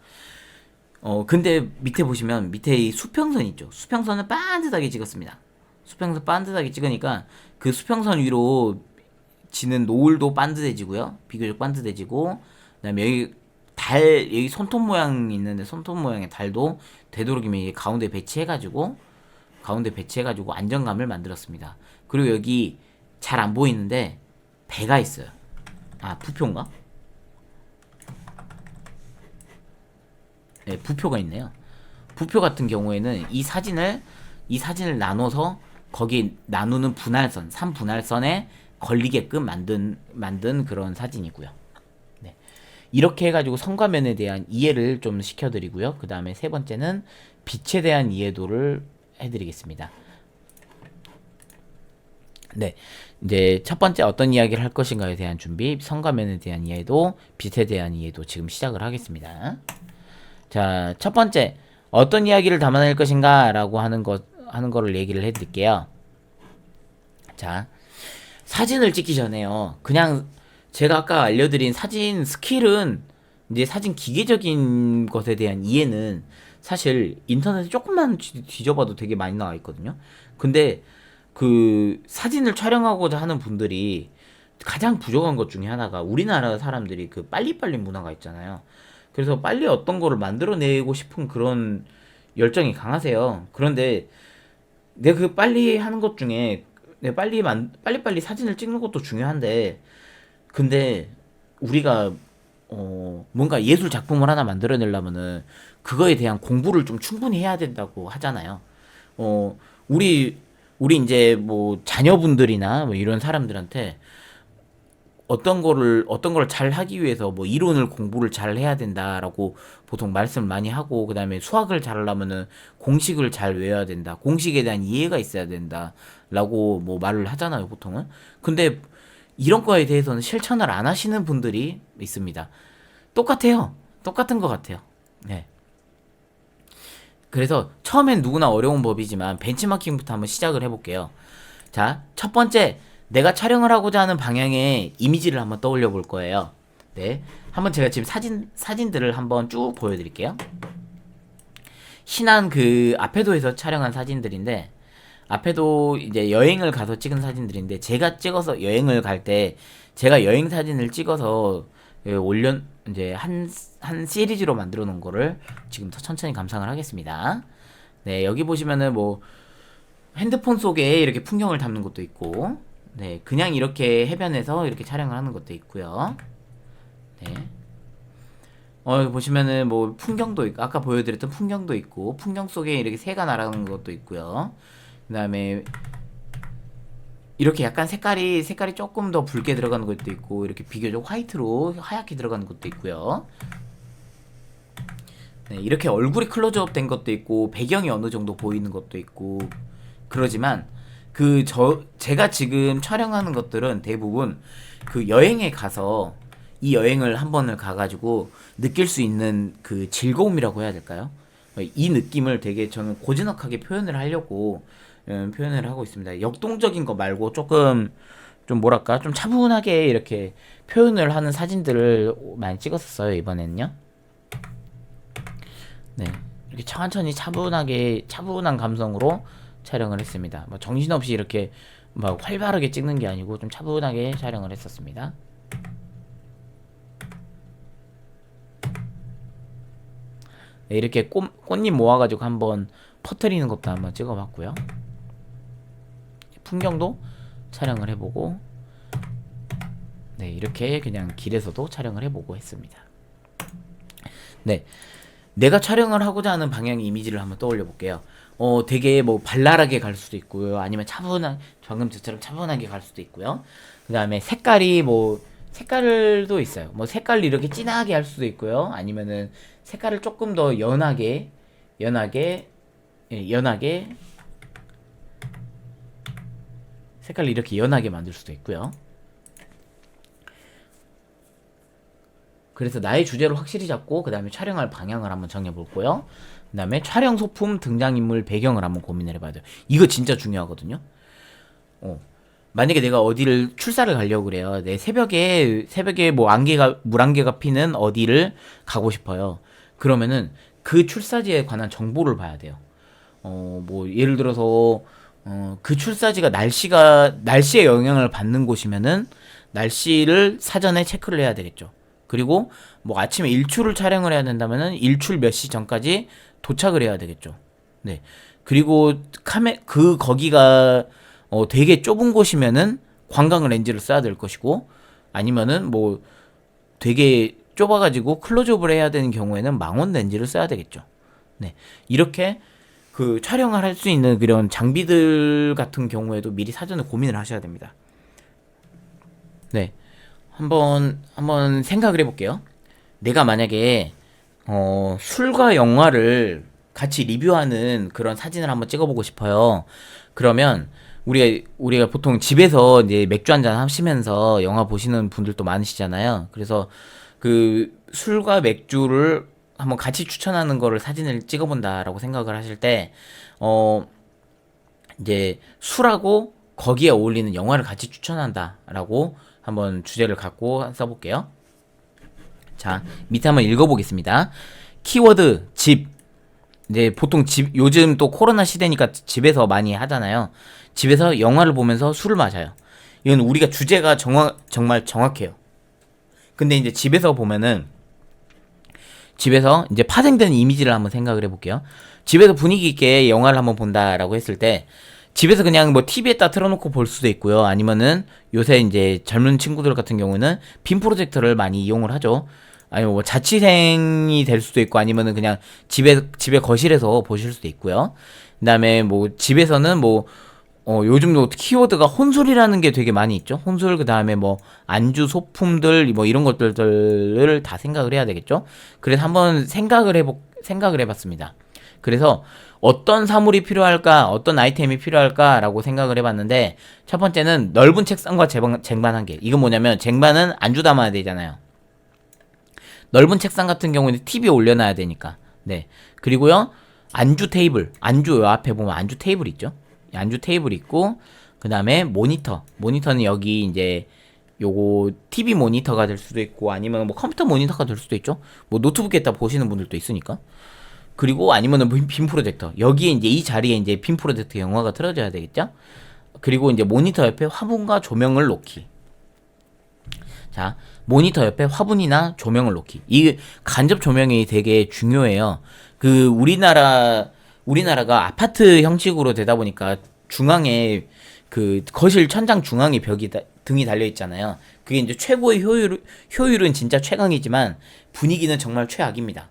근데 밑에 보시면 밑에 이 수평선 있죠. 수평선을 반듯하게 찍었습니다. 수평선 반듯하게 찍으니까 그 수평선 위로 지는 노을도 반듯해지고요. 비교적 반듯해지고, 그다음에 여기 손톱 모양 있는데 손톱 모양의 달도 되도록이면 가운데 배치해가지고 안정감을 만들었습니다. 그리고 여기 잘 안 보이는데 배가 있어요. 아, 부표인가? 네, 부표가 있네요. 부표 같은 경우에는 이 사진을 나눠서 거기 나누는 분할선, 3분할선에 걸리게끔 만든 그런 사진이고요. 네. 이렇게 해가지고 선과면에 대한 이해를 좀 시켜드리고요. 그 다음에 세 번째는 빛에 대한 이해도를 해드리겠습니다. 네. 이제 첫 번째 어떤 이야기를 할 것인가에 대한 준비, 선과면에 대한 이해도, 빛에 대한 이해도 지금 시작을 하겠습니다. 자, 첫 번째 어떤 이야기를 담아낼 것인가라고 하는 거를 얘기를 해드릴게요. 자, 사진을 찍기 전에요. 그냥 제가 아까 알려드린 사진 스킬은, 이제 사진 기계적인 것에 대한 이해는 사실 인터넷에 조금만 뒤져봐도 되게 많이 나와 있거든요. 근데 그 사진을 촬영하고자 하는 분들이 가장 부족한 것 중에 하나가, 우리나라 사람들이 그 빨리빨리 문화가 있잖아요. 그래서 빨리 어떤 거를 만들어내고 싶은 그런 열정이 강하세요. 그런데 내가 그 빨리 하는 것 중에 내가 빨리빨리 사진을 찍는 것도 중요한데, 근데 우리가 뭔가 예술 작품을 하나 만들어내려면은 그거에 대한 공부를 좀 충분히 해야 된다고 하잖아요. 우리 이제 뭐 자녀분들이나 뭐 이런 사람들한테 어떤 거를 잘 하기 위해서 뭐 이론을 공부를 잘 해야 된다라고 보통 말씀을 많이 하고, 그 다음에 수학을 잘 하려면은 공식을 잘 외워야 된다. 공식에 대한 이해가 있어야 된다라고 뭐 말을 하잖아요, 보통은. 근데 이런 거에 대해서는 실천을 안 하시는 분들이 있습니다. 똑같아요. 똑같은 것 같아요. 네. 그래서 처음엔 누구나 어려운 법이지만 벤치마킹부터 한번 시작을 해볼게요. 자, 첫 번째, 내가 촬영을 하고자 하는 방향의 이미지를 한번 떠올려 볼 거예요. 네. 한번 제가 지금 사진들을 한번 쭉 보여드릴게요. 신안 그 아페도에서 촬영한 사진들인데, 아페도 이제 여행을 가서 찍은 사진들인데, 제가 찍어서 여행을 갈 때 제가 여행 사진을 찍어서 이제 한 시리즈로 만들어 놓은 거를 지금 더 천천히 감상을 하겠습니다. 네, 여기 보시면은 뭐 핸드폰 속에 이렇게 풍경을 담는 것도 있고, 네, 그냥 이렇게 해변에서 이렇게 촬영을 하는 것도 있고요. 네. 여기 보시면은 뭐 풍경도 있고, 아까 보여드렸던 풍경도 있고, 풍경 속에 이렇게 새가 날아가는 것도 있고요. 그 다음에 이렇게 약간 색깔이 조금 더 붉게 들어가는 것도 있고, 이렇게 비교적 화이트로 하얗게 들어가는 것도 있고요. 네, 이렇게 얼굴이 클로즈업 된 것도 있고, 배경이 어느 정도 보이는 것도 있고, 그러지만 제가 지금 촬영하는 것들은 대부분 그 여행에 가서 이 여행을 한 번을 가가지고 느낄 수 있는 그 즐거움이라고 해야 될까요? 이 느낌을 되게 저는 고즈넉하게 표현을 하려고 표현을 하고 있습니다. 역동적인 거 말고 조금 좀 뭐랄까 좀 차분하게 이렇게 표현을 하는 사진들을 많이 찍었었어요 이번에는요. 네, 이렇게 천천히 차분한 감성으로 촬영을 했습니다. 뭐 정신없이 이렇게 막 활발하게 찍는 게 아니고 좀 차분하게 촬영을 했었습니다. 네, 이렇게 꽃잎 모아가지고 한번 퍼뜨리는 것도 한번 찍어봤고요. 풍경도 촬영을 해보고, 네, 이렇게 그냥 길에서도 촬영을 해보고 했습니다. 네, 내가 촬영을 하고자 하는 방향의 이미지를 한번 떠올려 볼게요. 되게 뭐 발랄하게 갈 수도 있고요. 아니면 방금 저처럼 차분하게 갈 수도 있고요. 그 다음에 색깔도 있어요. 뭐 색깔을 이렇게 진하게 할 수도 있고요. 아니면은 색깔을 조금 더 연하게, 색깔을 이렇게 연하게 만들 수도 있고요. 그래서 나의 주제를 확실히 잡고 그 다음에 촬영할 방향을 한번 정해볼고요. 그 다음에 촬영 소품, 등장인물, 배경을 한번 고민을 해봐야 돼요. 이거 진짜 중요하거든요. 만약에 내가 어디를 출사를 가려고 그래요. 내 새벽에 뭐 물안개가 피는 어디를 가고 싶어요. 그러면은 그 출사지에 관한 정보를 봐야 돼요. 뭐 예를 들어서 그 출사지가 날씨의 영향을 받는 곳이면은 날씨를 사전에 체크를 해야 되겠죠. 그리고 뭐 아침에 일출을 촬영을 해야 된다면은 일출 몇 시 전까지 도착을 해야 되겠죠. 네. 그리고 거기가 되게 좁은 곳이면은 광각 렌즈를 써야 될 것이고, 아니면은 뭐 되게 좁아가지고 클로즈업을 해야 되는 경우에는 망원 렌즈를 써야 되겠죠. 네. 이렇게 그 촬영을 할 수 있는 그런 장비들 같은 경우에도 미리 사전에 고민을 하셔야 됩니다. 네. 한번 생각을 해볼게요. 내가 만약에 술과 영화를 같이 리뷰하는 그런 사진을 한번 찍어보고 싶어요. 그러면 우리가 보통 집에서 이제 맥주 한잔 하시면서 영화 보시는 분들도 많으시잖아요. 그래서 그 술과 맥주를 한번 같이 추천하는 거를 사진을 찍어본다라고 생각을 하실 때, 이제 술하고 거기에 어울리는 영화를 같이 추천한다라고 한번 주제를 갖고 써볼게요. 자, 밑에 한번 읽어보겠습니다. 키워드 집. 이제 보통 요즘 또 코로나 시대니까 집에서 많이 하잖아요. 집에서 영화를 보면서 술을 마셔요. 이건 우리가 주제가 정말 정확해요. 근데 이제 집에서 보면은, 집에서 이제 파생되는 이미지를 한번 생각을 해볼게요. 집에서 분위기 있게 영화를 한번 본다라고 했을 때, 집에서 그냥 뭐 TV에다 틀어놓고 볼 수도 있고요. 아니면은 요새 이제 젊은 친구들 같은 경우는 빔 프로젝터를 많이 이용을 하죠. 아니면 뭐 자취생이 될 수도 있고, 아니면은 그냥 집에 거실에서 보실 수도 있고요. 그다음에 뭐 집에서는 뭐 요즘도 키워드가 혼술이라는 게 되게 많이 있죠. 혼술, 그다음에 뭐 안주 소품들 뭐 이런 것들을 다 생각을 해야 되겠죠. 그래서 한번 생각을 해봤습니다. 그래서 어떤 사물이 필요할까, 어떤 아이템이 필요할까라고 생각을 해봤는데, 첫 번째는 넓은 책상과 쟁반 한 개. 이건 뭐냐면 쟁반은 안주 담아야 되잖아요. 넓은 책상 같은 경우는 TV 올려놔야 되니까. 네. 그리고요, 안주 테이블. 안주 요 앞에 보면 안주 테이블 있죠. 안주 테이블 있고, 그 다음에 모니터. 모니터는 여기 이제 요거 TV 모니터가 될 수도 있고, 아니면 뭐 컴퓨터 모니터가 될 수도 있죠. 뭐 노트북에다 보시는 분들도 있으니까. 그리고 아니면은 빔 프로젝터. 여기에 이제 이 자리에 이제 빔 프로젝터 영화가 틀어져야 되겠죠. 그리고 이제 모니터 옆에 화분과 조명을 놓기. 자, 모니터 옆에 화분이나 조명을 놓기. 이 간접 조명이 되게 중요해요. 그 우리나라가 아파트 형식으로 되다 보니까 중앙에 그 거실 천장 중앙에 등이 달려 있잖아요. 그게 이제 최고의 효율은 진짜 최강이지만 분위기는 정말 최악입니다.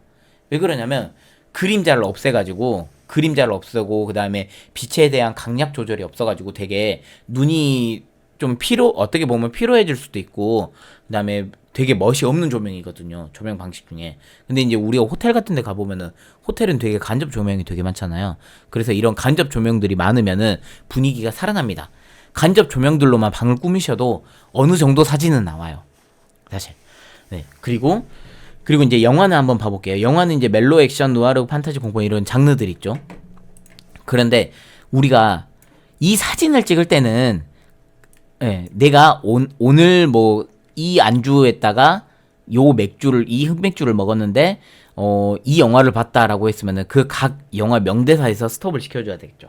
왜 그러냐면 그림자를 없애고, 그 다음에 빛에 대한 강약 조절이 없어가지고 되게 눈이 좀 어떻게 보면 피로해질 수도 있고, 그 다음에 되게 멋이 없는 조명이거든요. 조명 방식 중에. 근데 이제 우리가 호텔 같은 데 가보면은, 호텔은 되게 간접 조명이 되게 많잖아요. 그래서 이런 간접 조명들이 많으면은 분위기가 살아납니다. 간접 조명들로만 방을 꾸미셔도 어느 정도 사진은 나와요. 사실. 네. 그리고 그리고 이제 영화는 한번 봐볼게요. 영화는 이제 멜로 액션, 누아르, 판타지, 공포 이런 장르들 있죠. 그런데 우리가 이 사진을 찍을 때는 예, 내가 오늘 뭐 이 안주에다가 요 맥주를 이 흑맥주를 먹었는데 이 영화를 봤다라고 했으면은 그 각 영화 명대사에서 스톱을 시켜줘야 되겠죠.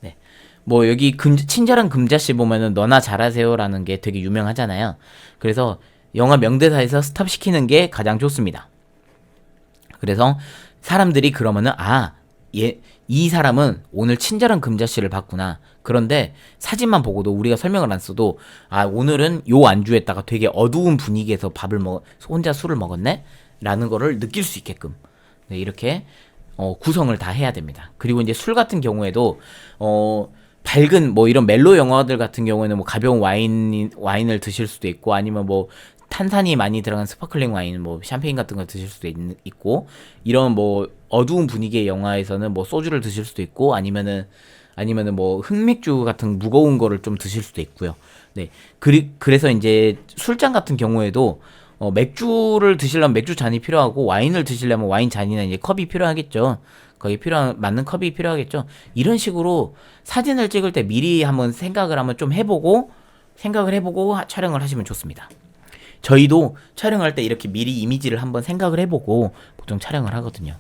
네. 뭐 여기 친절한 금자씨 보면은 너나 잘하세요라는 게 되게 유명하잖아요. 그래서 영화 명대사에서 스톱 시키는 게 가장 좋습니다. 그래서 사람들이 그러면은 이 사람은 오늘 친절한 금자씨를 봤구나. 그런데 사진만 보고도 우리가 설명을 안 써도 오늘은 요 안주에다가 되게 어두운 분위기에서 혼자 술을 먹었네? 라는 거를 느낄 수 있게끔 네, 이렇게 구성을 다 해야 됩니다. 그리고 이제 술 같은 경우에도 밝은 뭐 이런 멜로 영화들 같은 경우에는 뭐 가벼운 와인을 드실 수도 있고 아니면 뭐 탄산이 많이 들어간 스파클링 와인, 뭐 샴페인 같은 거 드실 수도 있고 이런 뭐 어두운 분위기의 영화에서는 뭐 소주를 드실 수도 있고 아니면은 뭐 흑맥주 같은 무거운 거를 좀 드실 수도 있고요. 네, 그래서 이제 술잔 같은 경우에도 맥주를 드시려면 맥주 잔이 필요하고 와인을 드시려면 와인 잔이나 이제 컵이 필요하겠죠. 거기 맞는 컵이 필요하겠죠. 이런 식으로 사진을 찍을 때 미리 한번 생각을 좀 해보고 촬영을 하시면 좋습니다. 저희도 촬영할 때 이렇게 미리 이미지를 한번 생각을 해보고 보통 촬영을 하거든요.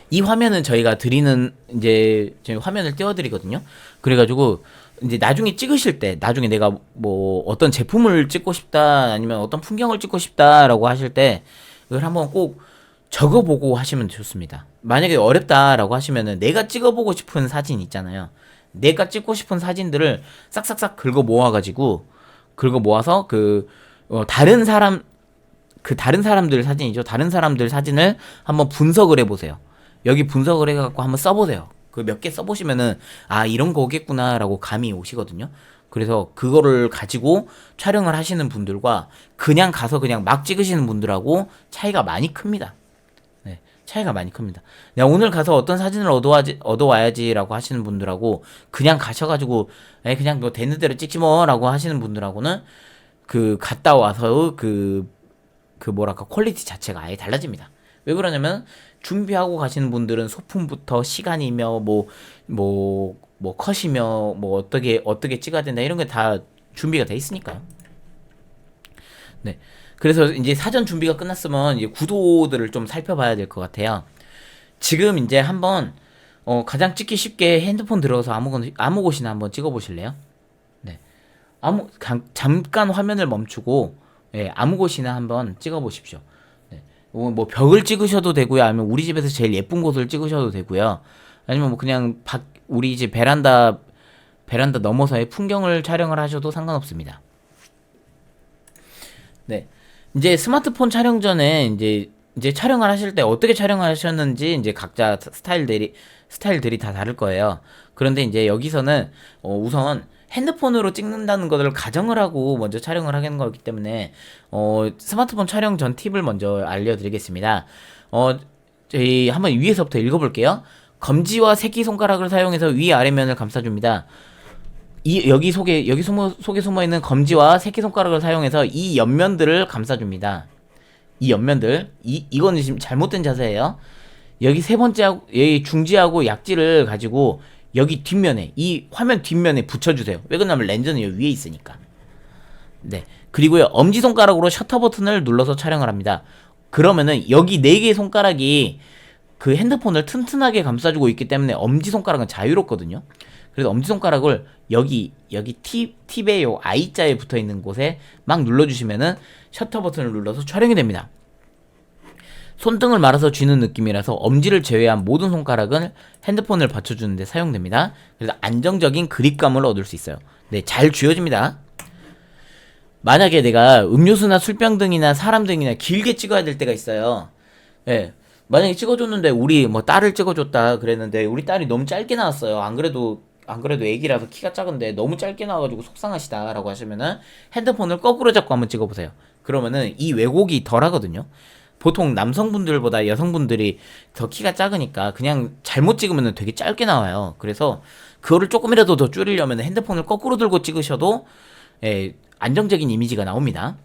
이 화면은 저희가 저희 화면을 띄워드리거든요. 그래가지고 이제 나중에 찍으실 때 나중에 내가 뭐 어떤 제품을 찍고 싶다 아니면 어떤 풍경을 찍고 싶다라고 하실 때 이걸 한번 꼭 적어보고 하시면 좋습니다. 만약에 어렵다라고 하시면은 내가 찍어보고 싶은 사진 있잖아요. 내가 찍고 싶은 사진들을 싹싹싹 긁어 모아서 다른 사람들 사진이죠. 다른 사람들 사진을 한번 분석을 해보세요. 여기 분석을 해갖고 한번 써보세요. 그 몇 개 써보시면은 이런 거겠구나라고 감이 오시거든요. 그래서 그거를 가지고 촬영을 하시는 분들과 그냥 가서 그냥 막 찍으시는 분들하고 차이가 많이 큽니다. 네, 차이가 많이 큽니다. 내가 오늘 가서 어떤 사진을 얻어와야지라고 하시는 분들하고 그냥 가셔가지고 그냥 뭐 되는 대로 찍지 뭐라고 하시는 분들하고는 갔다 와서 퀄리티 자체가 아예 달라집니다. 왜 그러냐면 준비하고 가시는 분들은 소품부터 시간이며 컷이며 어떻게 찍어야 된다 이런 게 다 준비가 돼 있으니까요. 네. 그래서 이제 사전 준비가 끝났으면 이제 구도들을 좀 살펴봐야 될 것 같아요. 지금 이제 한번 가장 찍기 쉽게 핸드폰 들어서 아무 곳이나 한번 찍어보실래요? 네. 잠깐 화면을 멈추고 아무 곳이나 한번 찍어보십시오. 뭐 벽을 찍으셔도 되고요. 아니면 우리 집에서 제일 예쁜 곳을 찍으셔도 되고요. 아니면 뭐 그냥 우리 집 베란다 넘어서의 풍경을 촬영을 하셔도 상관없습니다. 네. 이제 스마트폰 촬영 전에 이제 촬영을 하실 때 어떻게 촬영을 하셨는지 이제 각자 스타일들이 다 다를 거예요. 그런데 이제 여기서는 우선 핸드폰으로 찍는다는 것을 가정을 하고 먼저 촬영을 하는 거기 때문에 스마트폰 촬영 전 팁을 먼저 알려드리겠습니다. 저희 한번 위에서부터 읽어볼게요. 검지와 새끼손가락을 사용해서 위아래면을 감싸줍니다. 여기 속에 숨어있는 검지와 새끼손가락을 사용해서 이 옆면들을 감싸줍니다. 이 옆면들 이거는 지금 잘못된 자세예요. 여기 세 번째하고 여기 중지하고 약지를 가지고 여기 뒷면에 이 화면 뒷면에 붙여주세요. 왜 그러냐면 렌즈는 여기 위에 있으니까. 네. 그리고요 엄지손가락으로 셔터 버튼을 눌러서 촬영을 합니다. 그러면은 여기 4개의 손가락이 그 핸드폰을 튼튼하게 감싸주고 있기 때문에 엄지손가락은 자유롭거든요. 그래서 엄지손가락을 여기 팁에 요 I자에 붙어있는 곳에 막 눌러주시면은 셔터 버튼을 눌러서 촬영이 됩니다. 손등을 말아서 쥐는 느낌이라서 엄지를 제외한 모든 손가락은 핸드폰을 받쳐주는 데 사용됩니다. 그래서 안정적인 그립감을 얻을 수 있어요. 네, 잘 쥐어집니다. 만약에 내가 음료수나 술병 등이나 사람 등이나 길게 찍어야 될 때가 있어요. 네, 만약에 찍어줬는데 우리 뭐 딸을 찍어줬다 그랬는데 우리 딸이 너무 짧게 나왔어요. 안 그래도 애기라서 키가 작은데 너무 짧게 나와가지고 속상하시다라고 하시면은 핸드폰을 거꾸로 잡고 한번 찍어보세요. 그러면은 이 왜곡이 덜 하거든요. 보통 남성분들보다 여성분들이 더 키가 작으니까 그냥 잘못 찍으면 되게 짧게 나와요. 그래서 그거를 조금이라도 더 줄이려면 핸드폰을 거꾸로 들고 찍으셔도 안정적인 이미지가 나옵니다.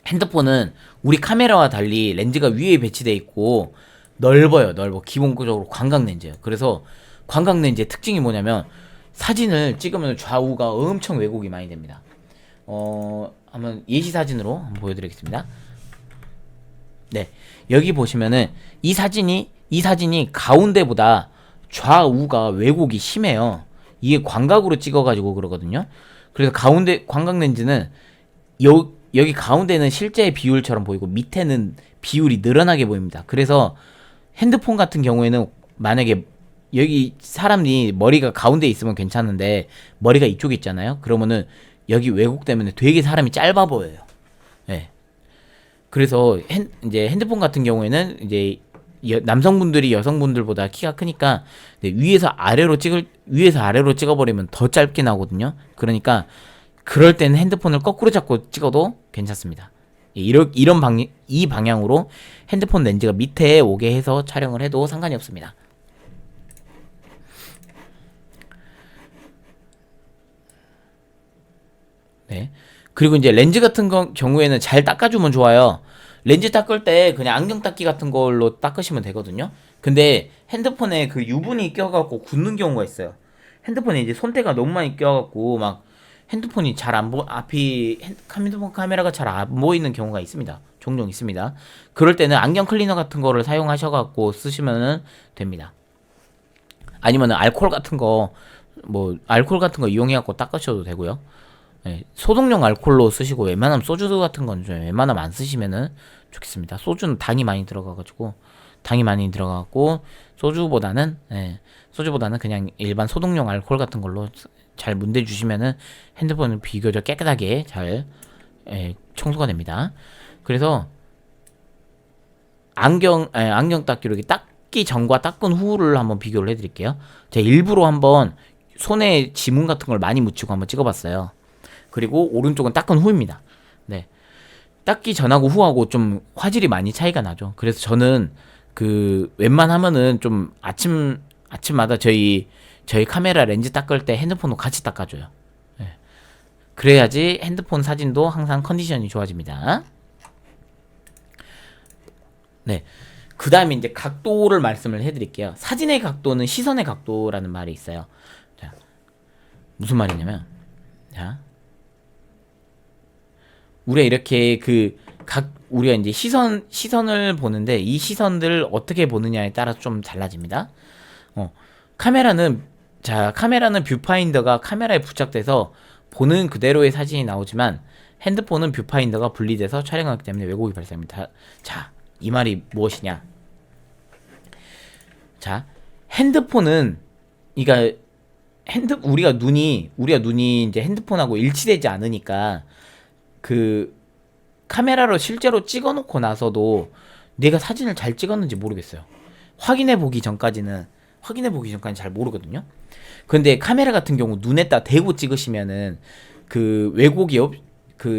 핸드폰은 우리 카메라와 달리 렌즈가 위에 배치되어 있고 넓어요. 넓어. 기본적으로 광각 렌즈예요. 그래서 광각 렌즈의 특징이 뭐냐면 사진을 찍으면 좌우가 엄청 왜곡이 많이 됩니다. 한번 예시 사진으로 한번 보여드리겠습니다. 네, 여기 보시면은 이 사진이 가운데보다 좌우가 왜곡이 심해요. 이게 광각으로 찍어가지고 그러거든요. 그래서 가운데 광각 렌즈는 여기 가운데는 실제 비율처럼 보이고 밑에는 비율이 늘어나게 보입니다. 그래서 핸드폰 같은 경우에는 만약에 여기 사람이 머리가 가운데 있으면 괜찮은데 머리가 이쪽에 있잖아요. 그러면은 여기 왜곡 때문에 되게 사람이 짧아 보여요. 예. 그래서 이제 핸드폰 같은 경우에는 이제 남성분들이 여성분들보다 키가 크니까 위에서 아래로 찍어버리면 더 짧게 나오거든요. 그러니까 그럴 때는 핸드폰을 거꾸로 잡고 찍어도 괜찮습니다. 이 방향으로 핸드폰 렌즈가 밑에 오게 해서 촬영을 해도 상관이 없습니다. 네. 그리고 이제 렌즈 같은 경우에는 잘 닦아주면 좋아요. 렌즈 닦을 때 그냥 안경 닦기 같은 걸로 닦으시면 되거든요. 근데 핸드폰에 그 유분이 껴갖고 굳는 경우가 있어요. 핸드폰에 이제 손때가 너무 많이 껴갖고 막 핸드폰이 잘 안 핸드폰 카메라가 잘 안 보이는 경우가 있습니다. 종종 있습니다. 그럴 때는 안경 클리너 같은 거를 사용하셔갖고 쓰시면 됩니다. 아니면 알코올 같은 거 이용해갖고 닦으셔도 되고요. 네, 소독용 알코올로 쓰시고 웬만하면 소주 같은 건 좀 웬만하면 안 쓰시면은 좋겠습니다. 소주는 당이 많이 들어가고 소주보다는 그냥 일반 소독용 알코올 같은 걸로 잘 문대 주시면은 핸드폰은 비교적 깨끗하게 잘 청소가 됩니다. 그래서 안경 닦기로 이렇게 닦기 전과 닦은 후를 한번 비교를 해드릴게요. 제가 일부러 한번 손에 지문 같은 걸 많이 묻히고 한번 찍어봤어요. 그리고 오른쪽은 닦은 후입니다. 네. 닦기 전하고 후하고 좀 화질이 많이 차이가 나죠. 그래서 저는 웬만하면은 좀 아침마다 저희 카메라 렌즈 닦을 때 핸드폰도 같이 닦아줘요. 네. 그래야지 핸드폰 사진도 항상 컨디션이 좋아집니다. 네. 그 다음에 이제 각도를 말씀을 해드릴게요. 사진의 각도는 시선의 각도라는 말이 있어요. 자, 무슨 말이냐면, 자, 우리가 이렇게 우리가 이제 시선을 보는데 이 시선들 어떻게 보느냐에 따라서 좀 달라집니다. 카메라는 뷰파인더가 카메라에 부착돼서 보는 그대로의 사진이 나오지만 핸드폰은 뷰파인더가 분리돼서 촬영하기 때문에 왜곡이 발생합니다. 자, 이 말이 무엇이냐? 자, 핸드폰은 그러니까 우리가 눈이 이제 핸드폰하고 일치되지 않으니까 카메라로 실제로 찍어놓고 나서도 내가 사진을 잘 찍었는지 모르겠어요. 확인해 보기 전까지는 잘 모르거든요. 근데 카메라 같은 경우 눈에다 대고 찍으시면은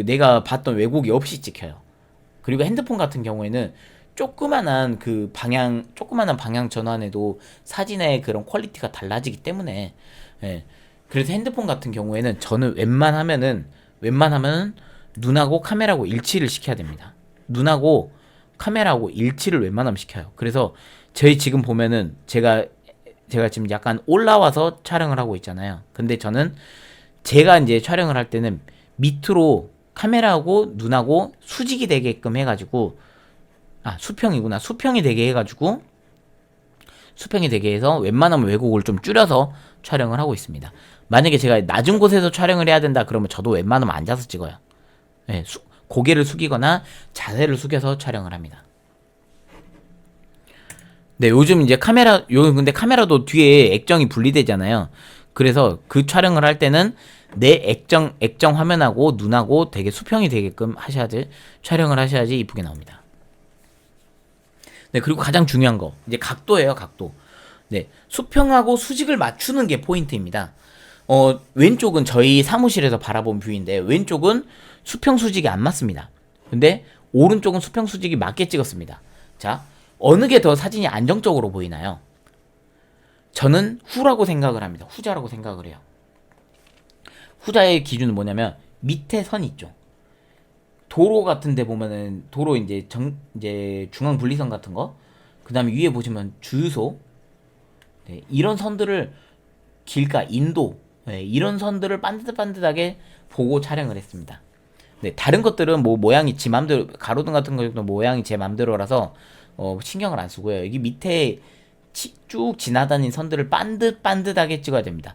내가 봤던 왜곡이 없이 찍혀요. 그리고 핸드폰 같은 경우에는 조그만한 방향 전환에도 사진의 그런 퀄리티가 달라지기 때문에, 그래서 핸드폰 같은 경우에는 저는 웬만하면은 눈하고 카메라하고 일치를 시켜야 됩니다. 눈하고 카메라하고 일치를 웬만하면 시켜요. 그래서 저희 지금 보면은 제가 지금 약간 올라와서 촬영을 하고 있잖아요. 근데 저는 제가 이제 촬영을 할 때는 밑으로 카메라하고 눈하고 수직이 되게끔 해가지고 수평이 되게 해서 웬만하면 왜곡을 좀 줄여서 촬영을 하고 있습니다. 만약에 제가 낮은 곳에서 촬영을 해야 된다 그러면 저도 웬만하면 앉아서 찍어요. 네, 고개를 숙이거나 자세를 숙여서 촬영을 합니다. 네, 요즘 이제 근데 카메라도 뒤에 액정이 분리되잖아요. 그래서 그 촬영을 할 때는 내 액정 화면하고 눈하고 되게 수평이 되게끔 촬영을 하셔야지 이쁘게 나옵니다. 네, 그리고 가장 중요한 거, 이제 각도예요, 각도. 네, 수평하고 수직을 맞추는 게 포인트입니다. 왼쪽은 저희 사무실에서 바라본 뷰인데, 왼쪽은 수평 수직이 안 맞습니다. 근데 오른쪽은 수평 수직이 맞게 찍었습니다. 자, 어느 게 더 사진이 안정적으로 보이나요? 저는 후라고 생각을 합니다. 후자라고 생각을 해요. 후자의 기준은 뭐냐면 밑에 선 있죠. 도로 같은 데 보면은 도로 이제 중앙 분리선 같은 거, 그다음에 위에 보시면 주유소, 네, 이런 선들을 길가 인도, 네, 이런 선들을 반듯반듯하게 보고 촬영을 했습니다. 네, 다른 것들은 뭐 모양이 지 맘대로, 가로등 같은 것도 모양이 제 맘대로라서 신경을 안 쓰고요. 여기 밑에 쭉 지나다닌 선들을 반듯반듯하게 찍어야 됩니다.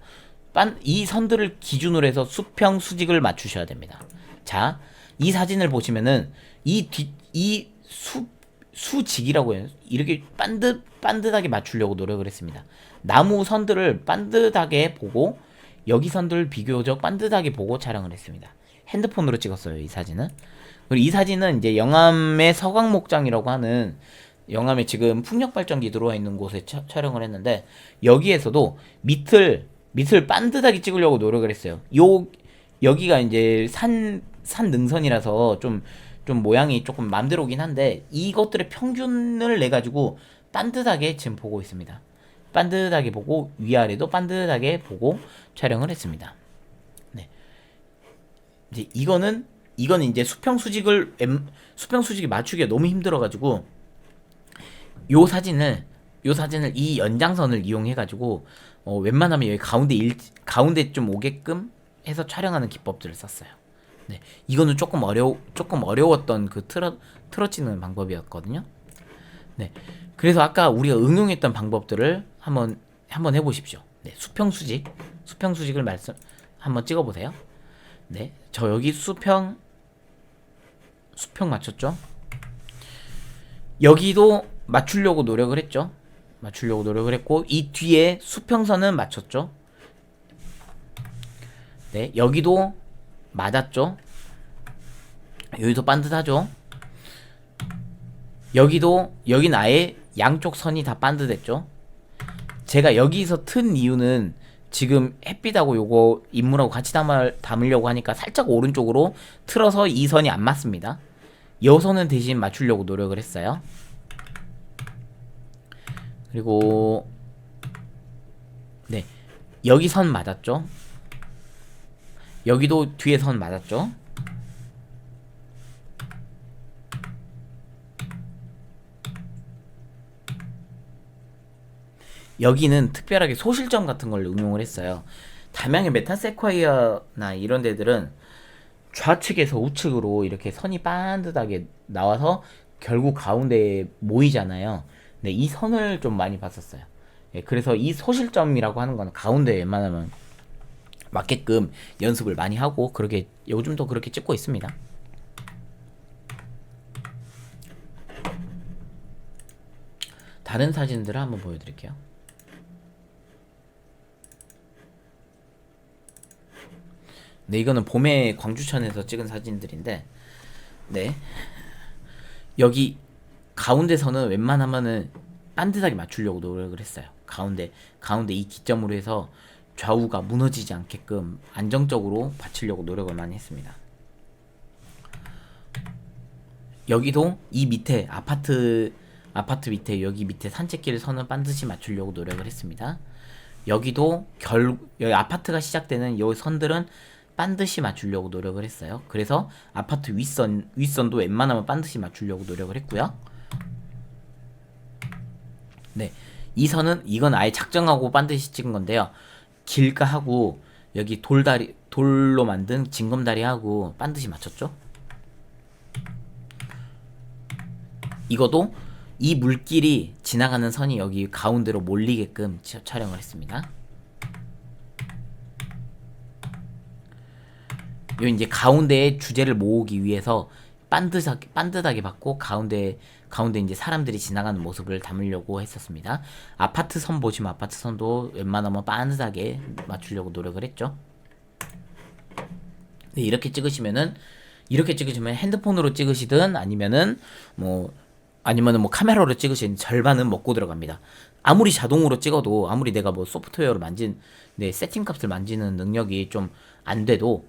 이 선들을 기준으로 해서 수평 수직을 맞추셔야 됩니다. 자, 이 사진을 보시면은 이 수직이라고 해요. 이렇게 반듯하게 맞추려고 노력을 했습니다. 나무 선들을 반듯하게 보고 여기 선들을 비교적 반듯하게 보고 촬영을 했습니다. 핸드폰으로 찍었어요, 이 사진은. 그리고 이 사진은 이제 영암의 서광목장이라고 하는, 영암에 지금 풍력발전기 들어와 있는 곳에 촬영을 했는데, 여기에서도 밑을 반듯하게 찍으려고 노력을 했어요. 여기가 이제 산 능선이라서 좀 모양이 조금 맘대로 오긴 한데, 이것들의 평균을 내가지고 반듯하게 지금 보고 있습니다. 반듯하게 보고 위아래도 반듯하게 보고 촬영을 했습니다. 네. 이제 이거는 이제 수평 수직을 맞추기가 너무 힘들어가지고 요 사진을 이 연장선을 이용해가지고 웬만하면 여기 가운데 좀 오게끔 해서 촬영하는 기법들을 썼어요. 네, 이거는 조금 어려웠던 그 틀어지는 방법이었거든요. 네, 그래서 아까 우리가 응용했던 방법들을 한번 해보십시오. 네, 수평 수직을 한번 찍어보세요. 네, 저 여기 수평 맞췄죠? 여기도 맞추려고 노력을 했죠. 맞추려고 노력을 했고, 이 뒤에 수평선은 맞췄죠. 네, 여기도 맞았죠. 여기도 반듯하죠. 여긴 아예 양쪽 선이 다 반듯했죠. 제가 여기서 튼 이유는 지금 햇빛하고 요거 인물하고 같이 담으려고 하니까 살짝 오른쪽으로 틀어서 이 선이 안 맞습니다. 요 선은 대신 맞추려고 노력을 했어요. 그리고 네, 여기 선 맞았죠. 여기도 뒤에 선 맞았죠. 여기는 특별하게 소실점 같은 걸 응용을 했어요. 담양의 메타세콰이어나 이런 데들은 좌측에서 우측으로 이렇게 선이 반듯하게 나와서 결국 가운데에 모이잖아요. 네, 이 선을 좀 많이 봤었어요. 네, 그래서 이 소실점이라고 하는 건 가운데에 웬만하면 맞게끔 연습을 많이 하고, 그렇게 요즘도 그렇게 찍고 있습니다. 다른 사진들을 한번 보여드릴게요. 네, 이거는 봄에 광주천에서 찍은 사진들인데, 네, 여기 가운데서는 웬만하면은 반듯하게 맞추려고 노력을 했어요. 가운데 이 기점으로 해서 좌우가 무너지지 않게끔 안정적으로 받치려고 노력을 많이 했습니다. 여기도 이 밑에 아파트 밑에 여기 밑에 산책길 선은 반드시 맞추려고 노력을 했습니다. 여기도 여기 아파트가 시작되는 이 선들은 반드시 맞추려고 노력을 했어요. 그래서 아파트 윗선도 웬만하면 반드시 맞추려고 노력을 했고요. 네, 이건 아예 작정하고 반드시 찍은 건데요. 길가하고 여기 돌로 만든 징검다리하고 반드시 맞췄죠. 이것도 이 물길이 지나가는 선이 여기 가운데로 몰리게끔 촬영을 했습니다. 요 이제 가운데에 주제를 모으기 위해서 반듯하게 받고 가운데 이제 사람들이 지나가는 모습을 담으려고 했었습니다. 아파트 선 보시면 아파트 선도 웬만하면 반듯하게 맞추려고 노력을 했죠. 네, 이렇게 찍으시면 핸드폰으로 찍으시든 아니면은 뭐 카메라로 찍으신 절반은 먹고 들어갑니다. 아무리 자동으로 찍어도, 아무리 내가 뭐 소프트웨어로 세팅 값을 만지는 능력이 좀 안 돼도,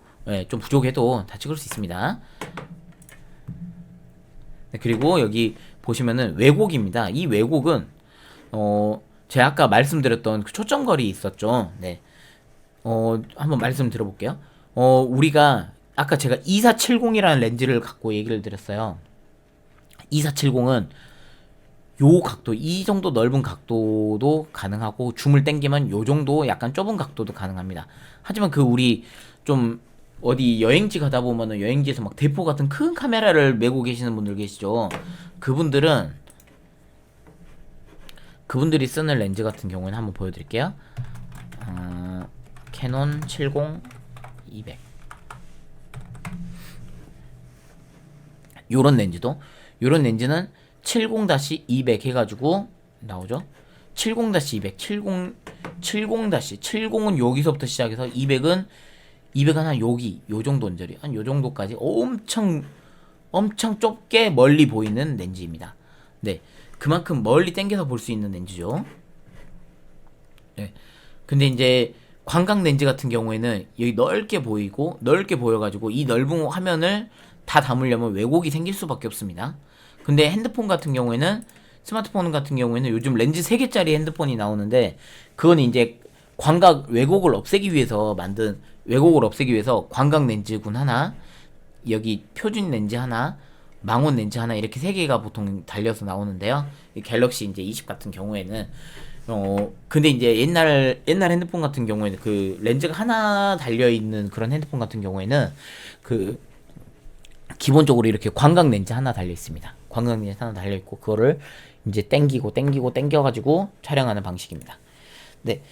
좀 부족해도 다 찍을 수 있습니다. 네, 그리고 여기 보시면은 왜곡입니다. 이 왜곡은 제가 아까 말씀드렸던 그 초점거리 있었죠. 네. 한번 말씀 들어볼게요. 우리가 아까 제가 2470이라는 렌즈를 갖고 얘기를 드렸어요. 2470은 요 각도, 이 정도 넓은 각도도 가능하고, 줌을 당기면 요 정도 약간 좁은 각도도 가능합니다. 하지만 그 우리 좀 어디 여행지 가다 보면은 여행지에서 막 대포 같은 큰 카메라를 메고 계시는 분들 계시죠. 그분들이 쓰는 렌즈 같은 경우는 한번 보여드릴게요. 캐논 70 200 요런 렌즈는 70-200 해가지고 나오죠. 70-200 70-70은 여기서부터 시작해서 200은 한 여기 요 정도 언저리 한 요 정도까지 엄청 좁게 멀리 보이는 렌즈입니다. 네, 그만큼 멀리 당겨서 볼 수 있는 렌즈죠. 네, 근데 이제 광각 렌즈 같은 경우에는 여기 넓게 보여가지고 이 넓은 화면을 다 담으려면 왜곡이 생길 수밖에 없습니다. 근데 스마트폰 같은 경우에는 요즘 렌즈 3개짜리 핸드폰이 나오는데, 그건 이제 왜곡을 없애기 위해서 광각 렌즈군 하나, 여기 표준 렌즈 하나, 망원 렌즈 하나, 이렇게 3개가 보통 달려서 나오는데요. 갤럭시 이제 20 같은 경우에는 근데 이제 옛날 핸드폰 같은 경우에는 그 렌즈가 하나 달려 있는 그런 핸드폰 같은 경우에는 그 기본적으로 이렇게 광각 렌즈 하나 달려 있습니다. 광각 렌즈 하나 달려 있고, 그거를 이제 당겨가지고 촬영하는 방식입니다. 네.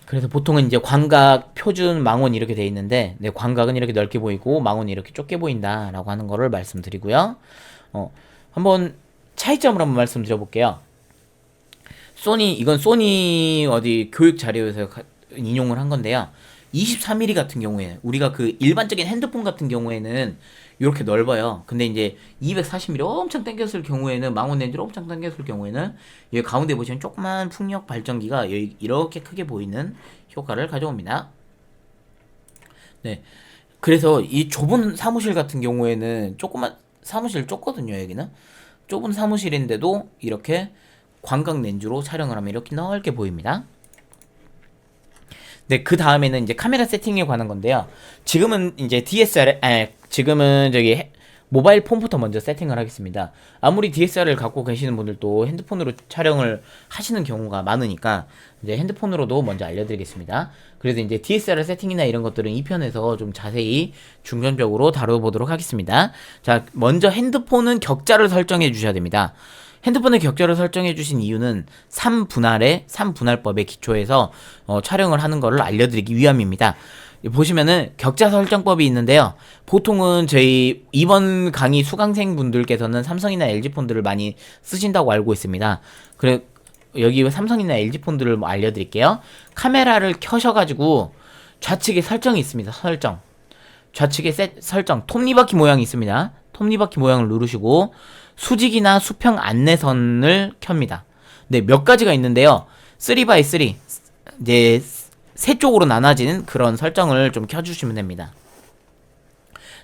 그래서 보통은 이제 광각 표준 망원 이렇게 돼 있는데, 네, 광각은 이렇게 넓게 보이고 망원이 이렇게 좁게 보인다라고 하는 거를 말씀드리고요. 한번 차이점을 한번 말씀드려볼게요. 이건 소니 어디 교육 자료에서 인용을 한 건데요. 23mm 같은 경우에 우리가 그 일반적인 핸드폰 같은 경우에는 이렇게 넓어요. 근데 이제 240mm 엄청 당겼을 경우에는, 망원 렌즈를 엄청 당겼을 경우에는 여기 가운데 보시면 조그만 풍력 발전기가 이렇게 크게 보이는 효과를 가져옵니다. 네, 그래서 이 좁은 사무실 같은 경우에는 조그만 사무실 좁거든요. 여기는 좁은 사무실인데도 이렇게 광각 렌즈로 촬영을 하면 이렇게 넓게 보입니다. 네, 그 다음에는 이제 카메라 세팅에 관한 건데요. 지금은 이제 지금은 모바일 폰부터 먼저 세팅을 하겠습니다. 아무리 DSLR을 갖고 계시는 분들도 핸드폰으로 촬영을 하시는 경우가 많으니까 이제 핸드폰으로도 먼저 알려드리겠습니다. 그래서 이제 DSLR 세팅이나 이런 것들은 2편에서 좀 자세히 중점적으로 다뤄보도록 하겠습니다. 자, 먼저 핸드폰은 격자를 설정해 주셔야 됩니다. 핸드폰의 격자를 설정해 주신 이유는 3분할법에 기초해서 촬영을 하는 거를 알려드리기 위함입니다. 보시면은 격자 설정법이 있는데요. 보통은 저희 이번 강의 수강생 분들께서는 삼성이나 LG 폰들을 많이 쓰신다고 알고 있습니다. 그래, 여기 삼성이나 LG 폰들을 뭐 알려드릴게요. 카메라를 켜셔가지고 좌측에 설정이 있습니다. 좌측에 설정 톱니바퀴 모양이 있습니다. 톱니바퀴 모양을 누르시고 수직이나 수평 안내선을 켭니다. 네, 몇 가지가 있는데요. 3x3 이제 세 쪽으로 나눠지는 그런 설정을 좀 켜주시면 됩니다.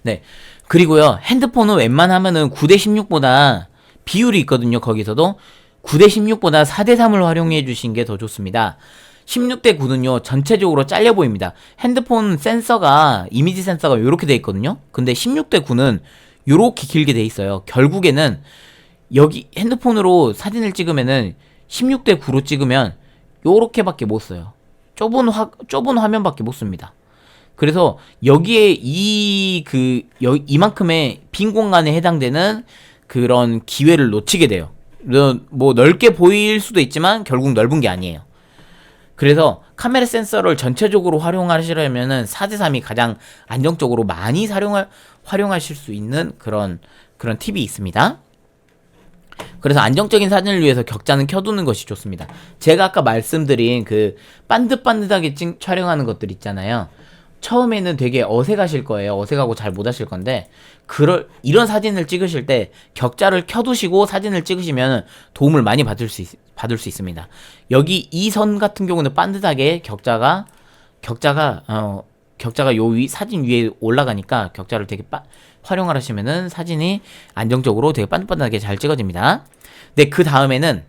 네, 그리고요, 핸드폰은 웬만하면은 9:16보다 비율이 있거든요. 거기서도 9:16보다 4:3을 활용해 주신 게 더 좋습니다. 16:9는요 전체적으로 잘려 보입니다. 핸드폰 센서가, 이미지 센서가 요렇게 돼 있거든요. 근데 16:9는 요렇게 길게 돼 있어요. 결국에는 여기 핸드폰으로 사진을 찍으면은 16:9로 찍으면 요렇게밖에 못 써요. 좁은 화면밖에 못 씁니다. 그래서 여기에 이만큼의 빈 공간에 해당되는 그런 기회를 놓치게 돼요. 뭐 넓게 보일 수도 있지만 결국 넓은 게 아니에요. 그래서 카메라 센서를 전체적으로 활용하시려면은 4:3이 가장 안정적으로 많이 활용하실 수 있는 그런 팁이 있습니다. 그래서 안정적인 사진을 위해서 격자는 켜두는 것이 좋습니다. 제가 아까 말씀드린 그 반듯반듯하게 촬영하는 것들 있잖아요. 처음에는 되게 어색하실 거예요. 어색하고 잘 못하실 건데, 이런 사진을 찍으실 때 격자를 켜두시고 사진을 찍으시면 도움을 많이 받을 수 있습니다. 여기 이 선 같은 경우는 반듯하게 격자가 사진 위에 올라가니까 격자를 되게 활용을 하시면은 사진이 안정적으로 되게 반듯반듯하게 잘 찍어집니다. 네, 그 다음에는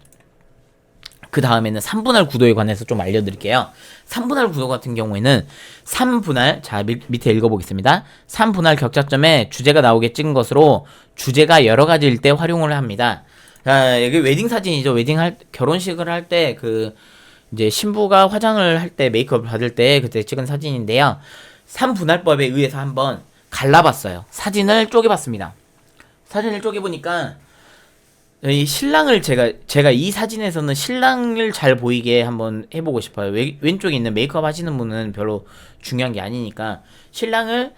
그 다음에는 3분할 구도에 관해서 좀 알려드릴게요. 3분할 구도 같은 경우에는 3분할, 자 밑에 읽어보겠습니다. 3분할 격자점에 주제가 나오게 찍은 것으로 주제가 여러 가지일 때 활용을 합니다. 자, 여기 웨딩 사진이죠. 결혼식을 할 때 이제 신부가 화장을 할 때 메이크업을 받을 때 그때 찍은 사진인데요. 3분할법에 의해서 한번 갈라봤어요. 사진을 쪼개봤습니다. 사진을 쪼개보니까 이 신랑을 제가 이 사진에서는 신랑을 잘 보이게 한번 해보고 싶어요. 왼쪽에 있는 메이크업 하시는 분은 별로 중요한 게 아니니까 신랑을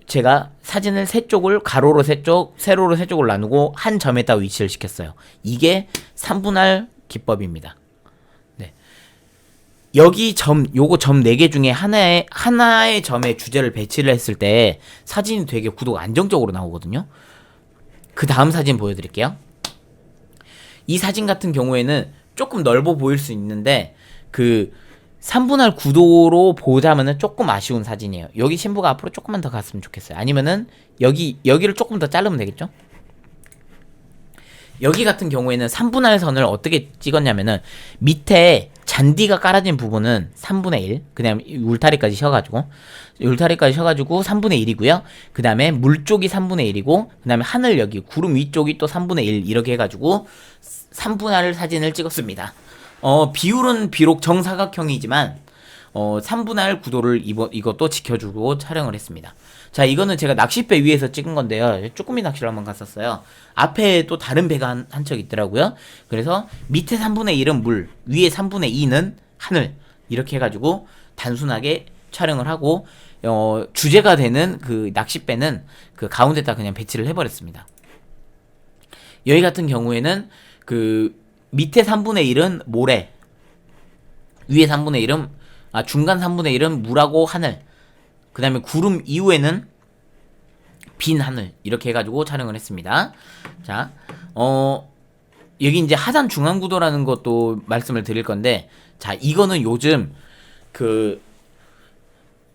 제가 사진을 세 쪽을 가로로 세 쪽, 세로로 세 쪽을 나누고 한 점에다 위치를 시켰어요. 이게 3분할 기법입니다. 네. 여기 요거 점 4개 중에 하나의 점에 주제를 배치를 했을 때 사진이 되게 구도가 안정적으로 나오거든요. 그 다음 사진 보여드릴게요. 이 사진 같은 경우에는 조금 넓어 보일 수 있는데 3분할 구도로 보자면은 조금 아쉬운 사진이에요. 여기 신부가 앞으로 조금만 더 갔으면 좋겠어요. 아니면은 여기를 조금 더 자르면 되겠죠? 여기 같은 경우에는 3분할 선을 어떻게 찍었냐면은 밑에 잔디가 깔아진 부분은 3분의 1, 그다음에 울타리까지 셔가지고 3분의 1이고요. 그 다음에 물 쪽이 3분의 1이고, 그 다음에 하늘 여기 구름 위쪽이 또 3분의 1 이렇게 해가지고 3분할 사진을 찍었습니다. 비율은 비록 정사각형이지만 3분할 구도를 이것도 지켜주고 촬영을 했습니다. 자, 이거는 제가 낚싯배 위에서 찍은 건데요. 쭈꾸미 낚시를 한번 갔었어요. 앞에 또 다른 배가 한 척 있더라고요. 그래서 밑에 3분의 1은 물, 위에 3분의 2는 하늘 이렇게 해가지고 단순하게 촬영을 하고 주제가 되는 그 낚싯배는 그 가운데다 그냥 배치를 해버렸습니다. 여기 같은 경우에는 밑에 3분의 1은 모래, 위에 3분의 1은 중간 3분의 1은 물하고 하늘, 그 다음에 구름 이후에는 빈 하늘 이렇게 해가지고 촬영을 했습니다. 자, 여기 이제 하단 중앙 구도라는 것도 말씀을 드릴 건데, 자, 이거는 요즘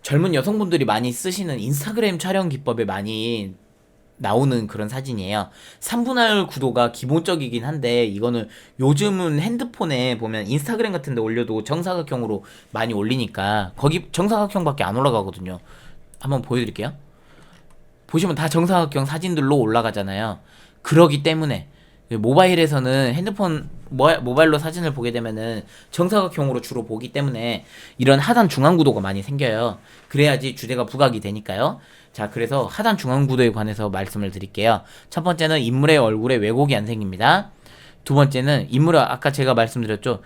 젊은 여성분들이 많이 쓰시는 인스타그램 촬영 기법에 많이 나오는 그런 사진이에요. 3분할 구도가 기본적이긴 한데 이거는 요즘은 핸드폰에 보면 인스타그램 같은 데 올려도 정사각형으로 많이 올리니까 거기 정사각형밖에 안 올라가거든요. 한번 보여드릴게요. 보시면 다 정사각형 사진들로 올라가잖아요. 그러기 때문에 모바일에서는 모바일로 사진을 보게 되면은 정사각형으로 주로 보기 때문에 이런 하단 중앙 구도가 많이 생겨요. 그래야지 주제가 부각이 되니까요. 자, 그래서 하단 중앙 구도에 관해서 말씀을 드릴게요. 첫 번째는 인물의 얼굴에 왜곡이 안 생깁니다. 두 번째는 아까 제가 말씀드렸죠.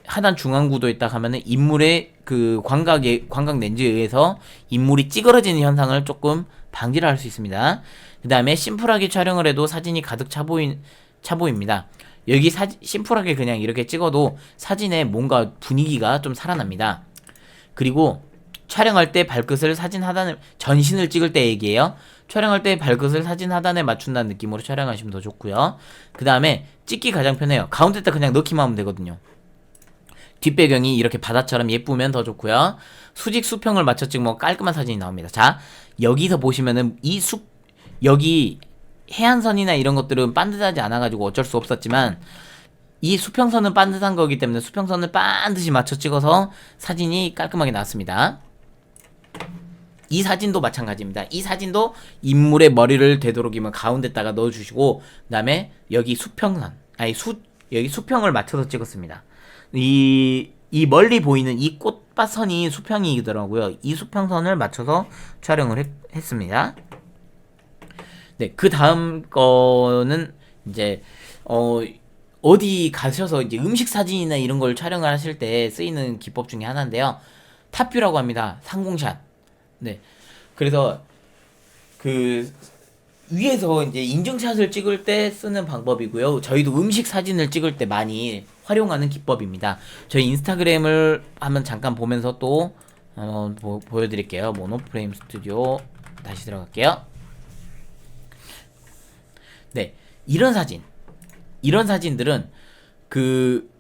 하단 중앙 구도에 딱 하면은 인물의 광각 렌즈에 의해서 인물이 찌그러지는 현상을 조금 방지를 할 수 있습니다. 그 다음에 심플하게 촬영을 해도 사진이 가득 차 보입니다. 여기 심플하게 그냥 이렇게 찍어도 사진에 뭔가 분위기가 좀 살아납니다. 그리고 촬영할 때 발끝을 전신을 찍을 때 얘기예요. 촬영할 때 발끝을 사진 하단에 맞춘다는 느낌으로 촬영하시면 더 좋고요. 그 다음에 찍기 가장 편해요. 가운데다 그냥 넣기만 하면 되거든요. 뒷배경이 이렇게 바다처럼 예쁘면 더 좋고요. 수직 수평을 맞춰 찍으면 깔끔한 사진이 나옵니다. 자, 여기서 보시면은 여기 해안선이나 이런 것들은 반듯하지 않아가지고 어쩔 수 없었지만 이 수평선은 반듯한 거기 때문에 수평선을 반드시 맞춰 찍어서 사진이 깔끔하게 나왔습니다. 이 사진도 마찬가지입니다. 이 사진도 인물의 머리를 되도록이면 가운데다가 넣어주시고, 그 다음에 여기 여기 수평을 맞춰서 찍었습니다. 이 멀리 보이는 이 꽃밭선이 수평이더라고요. 이 수평선을 맞춰서 촬영을 했습니다. 네, 그 다음 거는 이제 어디 가셔서 이제 음식 사진이나 이런 걸 촬영을 하실 때 쓰이는 기법 중에 하나인데요. 탑뷰라고 합니다. 상공샷. 네. 그래서 위에서 이제 인증샷을 찍을 때 쓰는 방법이고요. 저희도 음식 사진을 찍을 때 많이 활용하는 기법입니다. 저희 인스타그램을 한번 잠깐 보면서 또 보여드릴게요. 모노프레임 스튜디오 다시 들어갈게요. 네, 이런 사진들은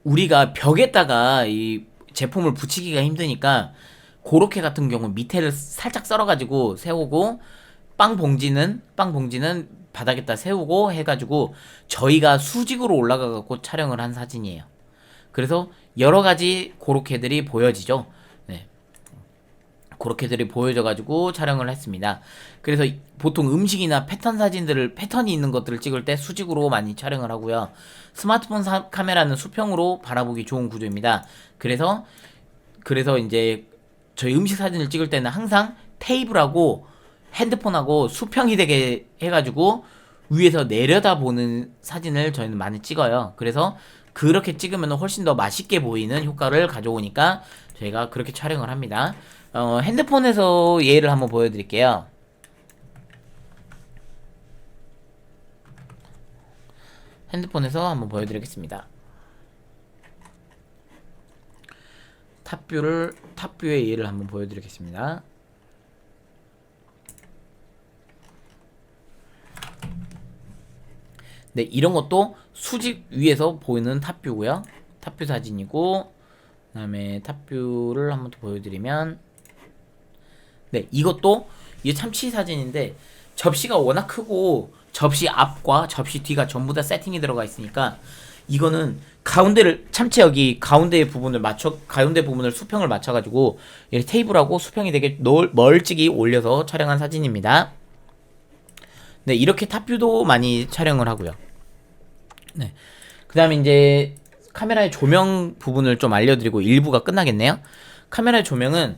우리가 벽에다가 이 제품을 붙이기가 힘드니까 고로케 같은 경우 밑에를 살짝 썰어가지고 세우고 빵 봉지는 바닥에다 세우고 해가지고 저희가 수직으로 올라가갖고 촬영을 한 사진이에요. 그래서 여러 가지 고로케들이 보여지죠. 네. 고로케들이 보여져가지고 촬영을 했습니다. 그래서 보통 음식이나 패턴이 있는 것들을 찍을 때 수직으로 많이 촬영을 하고요. 스마트폰 카메라는 수평으로 바라보기 좋은 구조입니다. 그래서 이제 저희 음식 사진을 찍을 때는 항상 테이블하고 핸드폰하고 수평이 되게 해가지고 위에서 내려다보는 사진을 저희는 많이 찍어요. 그래서 그렇게 찍으면 훨씬 더 맛있게 보이는 효과를 가져오니까 저희가 그렇게 촬영을 합니다. 핸드폰에서 예를 한번 보여드릴게요. 핸드폰에서 한번 보여드리겠습니다. 탑뷰의 예를 한번 보여드리겠습니다. 네, 이런 것도 수직 위에서 보이는 탑뷰고요. 탑뷰 사진이고, 그 다음에 탑뷰를 한번 더 보여드리면, 네, 이것도 이게 참치 사진인데 접시가 워낙 크고 접시 앞과 접시 뒤가 전부 다 세팅이 들어가 있으니까 이거는 참치 여기 가운데 부분을 수평을 맞춰가지고 이렇게 테이블하고 수평이 되게 멀찍이 올려서 촬영한 사진입니다. 네, 이렇게 탑뷰도 많이 촬영을 하고요. 네, 그 다음에 이제 카메라의 조명 부분을 좀 알려드리고 1부가 끝나겠네요. 카메라의 조명은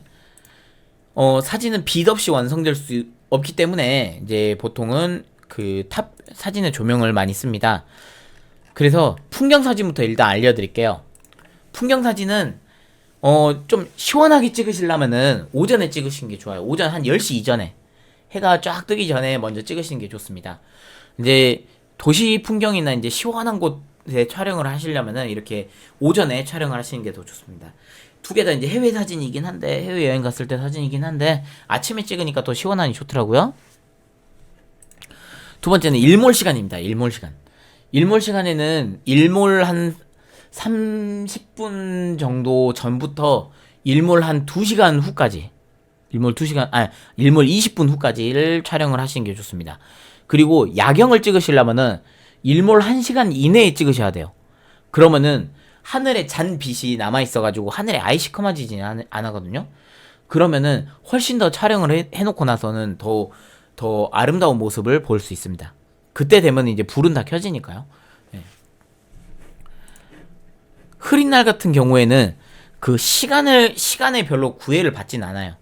사진은 빛 없이 완성될 수 없기 때문에 이제 보통은 그 사진의 조명을 많이 씁니다. 그래서 풍경 사진부터 일단 알려드릴게요. 풍경 사진은 좀 시원하게 찍으시려면은 오전에 찍으시는 게 좋아요. 오전 한 10시 이전에 해가 쫙 뜨기 전에 먼저 찍으시는 게 좋습니다. 이제 도시 풍경이나 이제 시원한 곳에 촬영을 하시려면은 이렇게 오전에 촬영을 하시는 게 더 좋습니다. 두 개 다 이제 해외 사진이긴 한데, 해외 여행 갔을 때 사진이긴 한데, 아침에 찍으니까 더 시원하니 좋더라고요. 두 번째는 일몰 시간입니다. 일몰 시간. 일몰 시간에는 일몰 한 30분 정도 전부터 일몰 한 2시간 후까지, 일몰 20분 후까지를 촬영을 하시는 게 좋습니다. 그리고 야경을 찍으시려면은 일몰 1시간 이내에 찍으셔야 돼요. 그러면은 하늘에 잔 빛이 남아있어가지고 하늘에 아예 시커머지진 않거든요. 그러면은 훨씬 더 촬영을 해놓고 나서는 더 아름다운 모습을 볼 수 있습니다. 그때 되면 이제 불은 다 켜지니까요. 네. 흐린 날 같은 경우에는 그 시간에 별로 구애를 받진 않아요.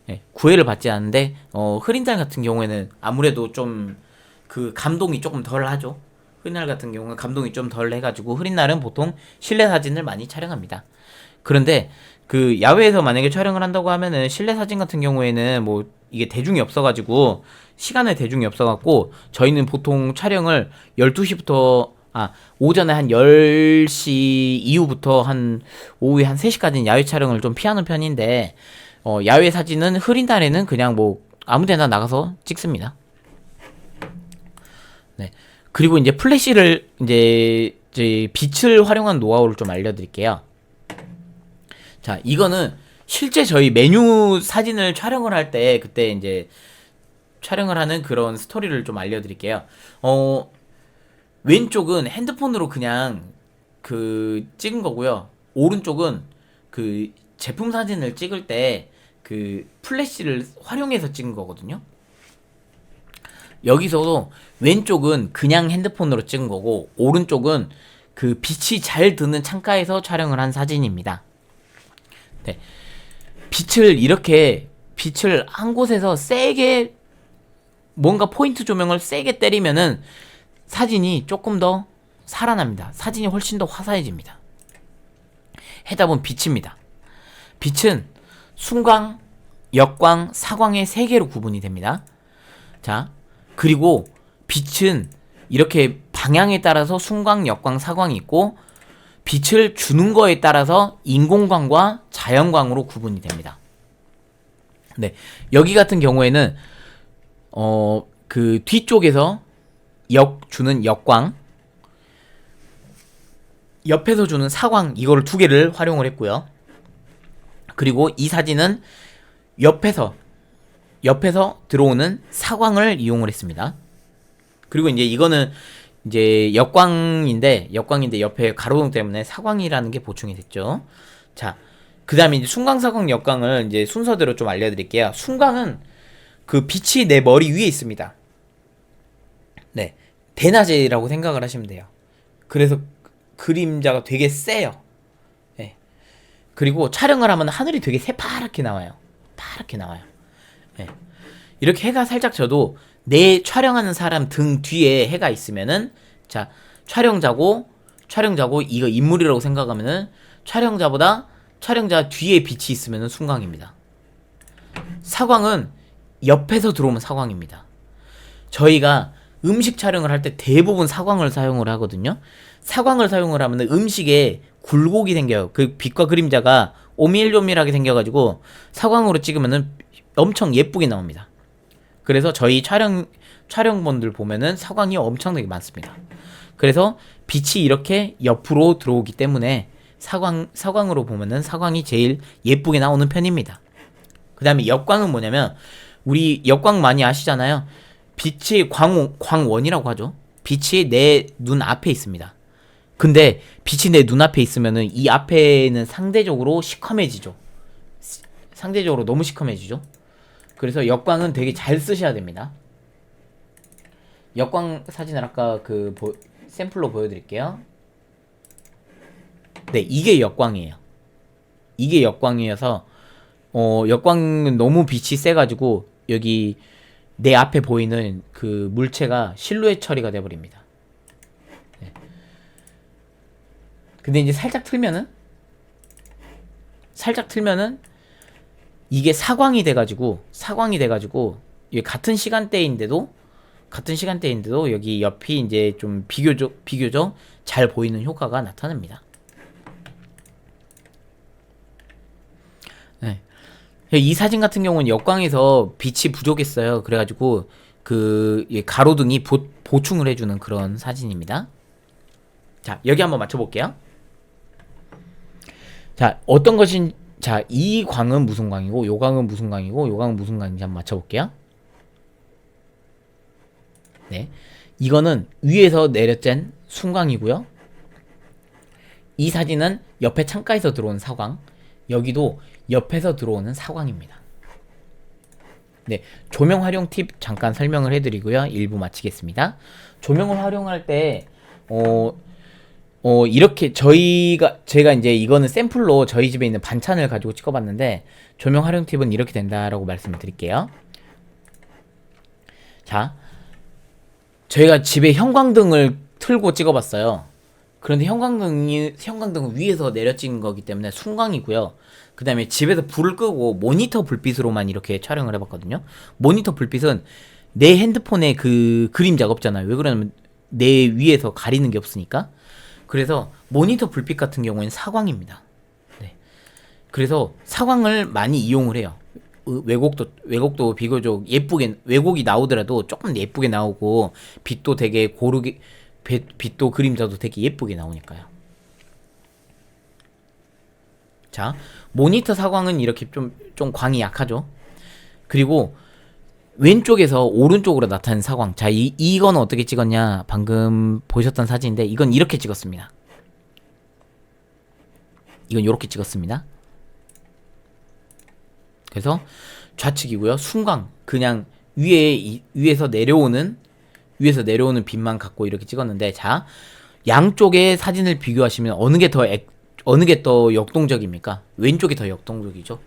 네, 구애를 받지 않는데 흐린 날 같은 경우에는 아무래도 좀 그 감동이 조금 덜 하죠. 흐린 날 같은 경우는 감동이 좀 덜 해가지고 흐린 날은 보통 실내 사진을 많이 촬영합니다. 그런데 그 야외에서 만약에 촬영을 한다고 하면은 실내 사진 같은 경우에는 뭐 이게 대중이 없어가지고 시간에 대중이 없어갖고 저희는 보통 촬영을 12시부터 오전에 한 10시 이후부터 한 오후에 한 3시까지는 야외 촬영을 좀 피하는 편인데 야외 사진은 흐린 날에는 그냥 뭐 아무 데나 나가서 찍습니다. 네. 그리고 이제 플래시를 이제 빛을 활용한 노하우를 좀 알려드릴게요. 자, 이거는 실제 저희 메뉴 사진을 촬영을 할 때 그때 이제 촬영을 하는 그런 스토리를 좀 알려드릴게요. 왼쪽은 핸드폰으로 그냥 그 찍은 거고요. 오른쪽은 그 제품 사진을 찍을 때 그 플래시를 활용해서 찍은 거거든요. 여기서도 왼쪽은 그냥 핸드폰으로 찍은 거고 오른쪽은 그 빛이 잘 드는 창가에서 촬영을 한 사진입니다. 네. 빛을 한 곳에서 세게 뭔가 포인트 조명을 세게 때리면은 사진이 조금 더 살아납니다. 사진이 훨씬 더 화사해집니다. 해답은 빛입니다. 빛은 순광, 역광, 사광의 3개로 구분이 됩니다. 자, 그리고 빛은 이렇게 방향에 따라서 순광, 역광, 사광이 있고 빛을 주는 거에 따라서 인공광과 자연광으로 구분이 됩니다. 네, 여기 같은 경우에는 그 뒤쪽에서 주는 역광, 옆에서 주는 사광, 이거를 2개를 활용을 했고요. 그리고 이 사진은 옆에서 들어오는 사광을 이용을 했습니다. 그리고 이제 이거는 이제 역광인데 옆에 가로등 때문에 사광이라는 게 보충이 됐죠. 자, 그 다음에 이제 순광, 사광, 역광을 이제 순서대로 좀 알려드릴게요. 순광은 그 빛이 내 머리 위에 있습니다. 네, 대낮이라고 생각을 하시면 돼요. 그래서 그림자가 되게 세요. 네. 그리고 촬영을 하면 하늘이 되게 새파랗게 나와요. 파랗게 나와요. 네. 이렇게 해가 살짝 져도 내 촬영하는 사람 등 뒤에 해가 있으면은, 자, 촬영자고 이거 인물이라고 생각하면은 촬영자 뒤에 빛이 있으면은 순광입니다. 사광은 옆에서 들어오면 사광입니다. 저희가 음식 촬영을 할 때 대부분 사광을 사용을 하거든요. 사광을 사용을 하면 음식에 굴곡이 생겨요. 그 빛과 그림자가 오밀조밀하게 생겨가지고 사광으로 찍으면은 엄청 예쁘게 나옵니다. 그래서 저희 촬영본들 보면은 사광이 엄청나게 많습니다. 그래서 빛이 이렇게 옆으로 들어오기 때문에 사광으로 보면은 사광이 제일 예쁘게 나오는 편입니다. 그 다음에 역광은 뭐냐면, 우리 역광 많이 아시잖아요. 빛이 광원이라고 하죠. 빛이 내 눈 앞에 있습니다. 근데 빛이 내 눈앞에 있으면은 이 앞에는 상대적으로 시커매지죠. 상대적으로 너무 시커매지죠. 그래서 역광은 되게 잘 쓰셔야 됩니다. 역광 사진을 아까 샘플로 보여드릴게요. 네, 이게 역광이에요. 이게 역광이어서 역광은 너무 빛이 세가지고 여기 내 앞에 보이는 그 물체가 실루엣 처리가 돼버립니다. 네. 근데 이제 살짝 틀면은 이게 사광이 돼가지고 이게 같은 시간대인데도 여기 옆이 이제 좀 비교적 잘 보이는 효과가 나타납니다. 네. 이 사진 같은 경우는 역광에서 빛이 부족했어요. 그래가지고 가로등이 보충을 해주는 그런 사진입니다. 자, 여기 한번 맞춰볼게요. 자, 이 광은 무슨 광이고, 요 광은 무슨 광이고, 요 광은 무슨 광인지 한번 맞춰볼게요. 네. 이거는 위에서 내려짠 순광이고요. 이 사진은 옆에 창가에서 들어온 사광, 여기도 옆에서 들어오는 사광입니다. 네. 조명 활용 팁 잠깐 설명을 해드리고요. 1부 마치겠습니다. 조명을 활용할 때, 이렇게 제가 이제 이거는 샘플로 저희 집에 있는 반찬을 가지고 찍어봤는데, 조명 활용 팁은 이렇게 된다라고 말씀을 드릴게요. 자, 저희가 집에 형광등을 틀고 찍어봤어요. 그런데 형광등은 위에서 내려 찍은 거기 때문에 순광이고요. 그 다음에 집에서 불을 끄고 모니터 불빛으로만 이렇게 촬영을 해봤거든요. 모니터 불빛은 내 핸드폰에 그 그림자가 없잖아요. 왜 그러냐면 내 위에서 가리는 게 없으니까. 그래서 모니터 불빛 같은 경우에는 사광입니다. 네. 그래서 사광을 많이 이용을 해요. 왜곡도 비교적 예쁘게, 왜곡이 나오더라도 조금 예쁘게 나오고, 빛도 되게 고르게, 빛도 그림자도 되게 예쁘게 나오니까요. 자, 모니터 사광은 이렇게 좀 광이 약하죠. 그리고 왼쪽에서 오른쪽으로 나타난 사광. 자, 이건 어떻게 찍었냐? 방금 보셨던 사진인데, 이건 이렇게 찍었습니다. 이건 이렇게 찍었습니다. 그래서 좌측이고요. 순광, 그냥 위에서 내려오는 빛만 갖고 이렇게 찍었는데, 자, 양쪽의 사진을 비교하시면 어느 게 더 역동적입니까? 왼쪽이 더 역동적이죠.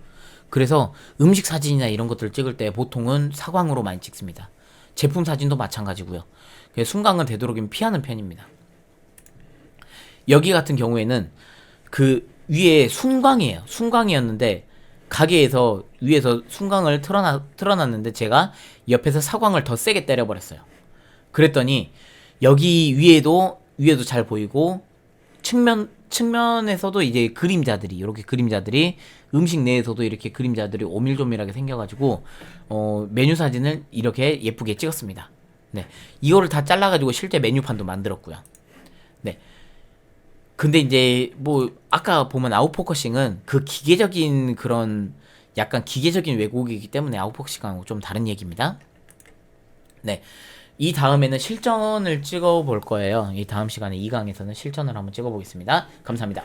그래서 음식 사진이나 이런 것들을 찍을 때 보통은 사광으로 많이 찍습니다. 제품 사진도 마찬가지고요. 그래서 순광은 되도록이면 피하는 편입니다. 여기 같은 경우에는 그 위에 순광이에요. 순광이었는데 가게에서 위에서 순광을 틀어놨는데 제가 옆에서 사광을 더 세게 때려버렸어요. 그랬더니 여기 위에도 잘 보이고, 측면에서도 이제 이렇게 그림자들이 음식 내에서도 이렇게 그림자들이 오밀조밀하게 생겨가지고 메뉴 사진을 이렇게 예쁘게 찍었습니다. 네, 이거를 다 잘라가지고 실제 메뉴판도 만들었고요. 네, 근데 이제 뭐 아까 보면 아웃포커싱은 약간 기계적인 왜곡이기 때문에 아웃포커싱하고 좀 다른 얘기입니다. 네, 이 다음에는 실전을 찍어 볼 거예요. 이 다음 시간에 2강에서는 실전을 한번 찍어 보겠습니다. 감사합니다.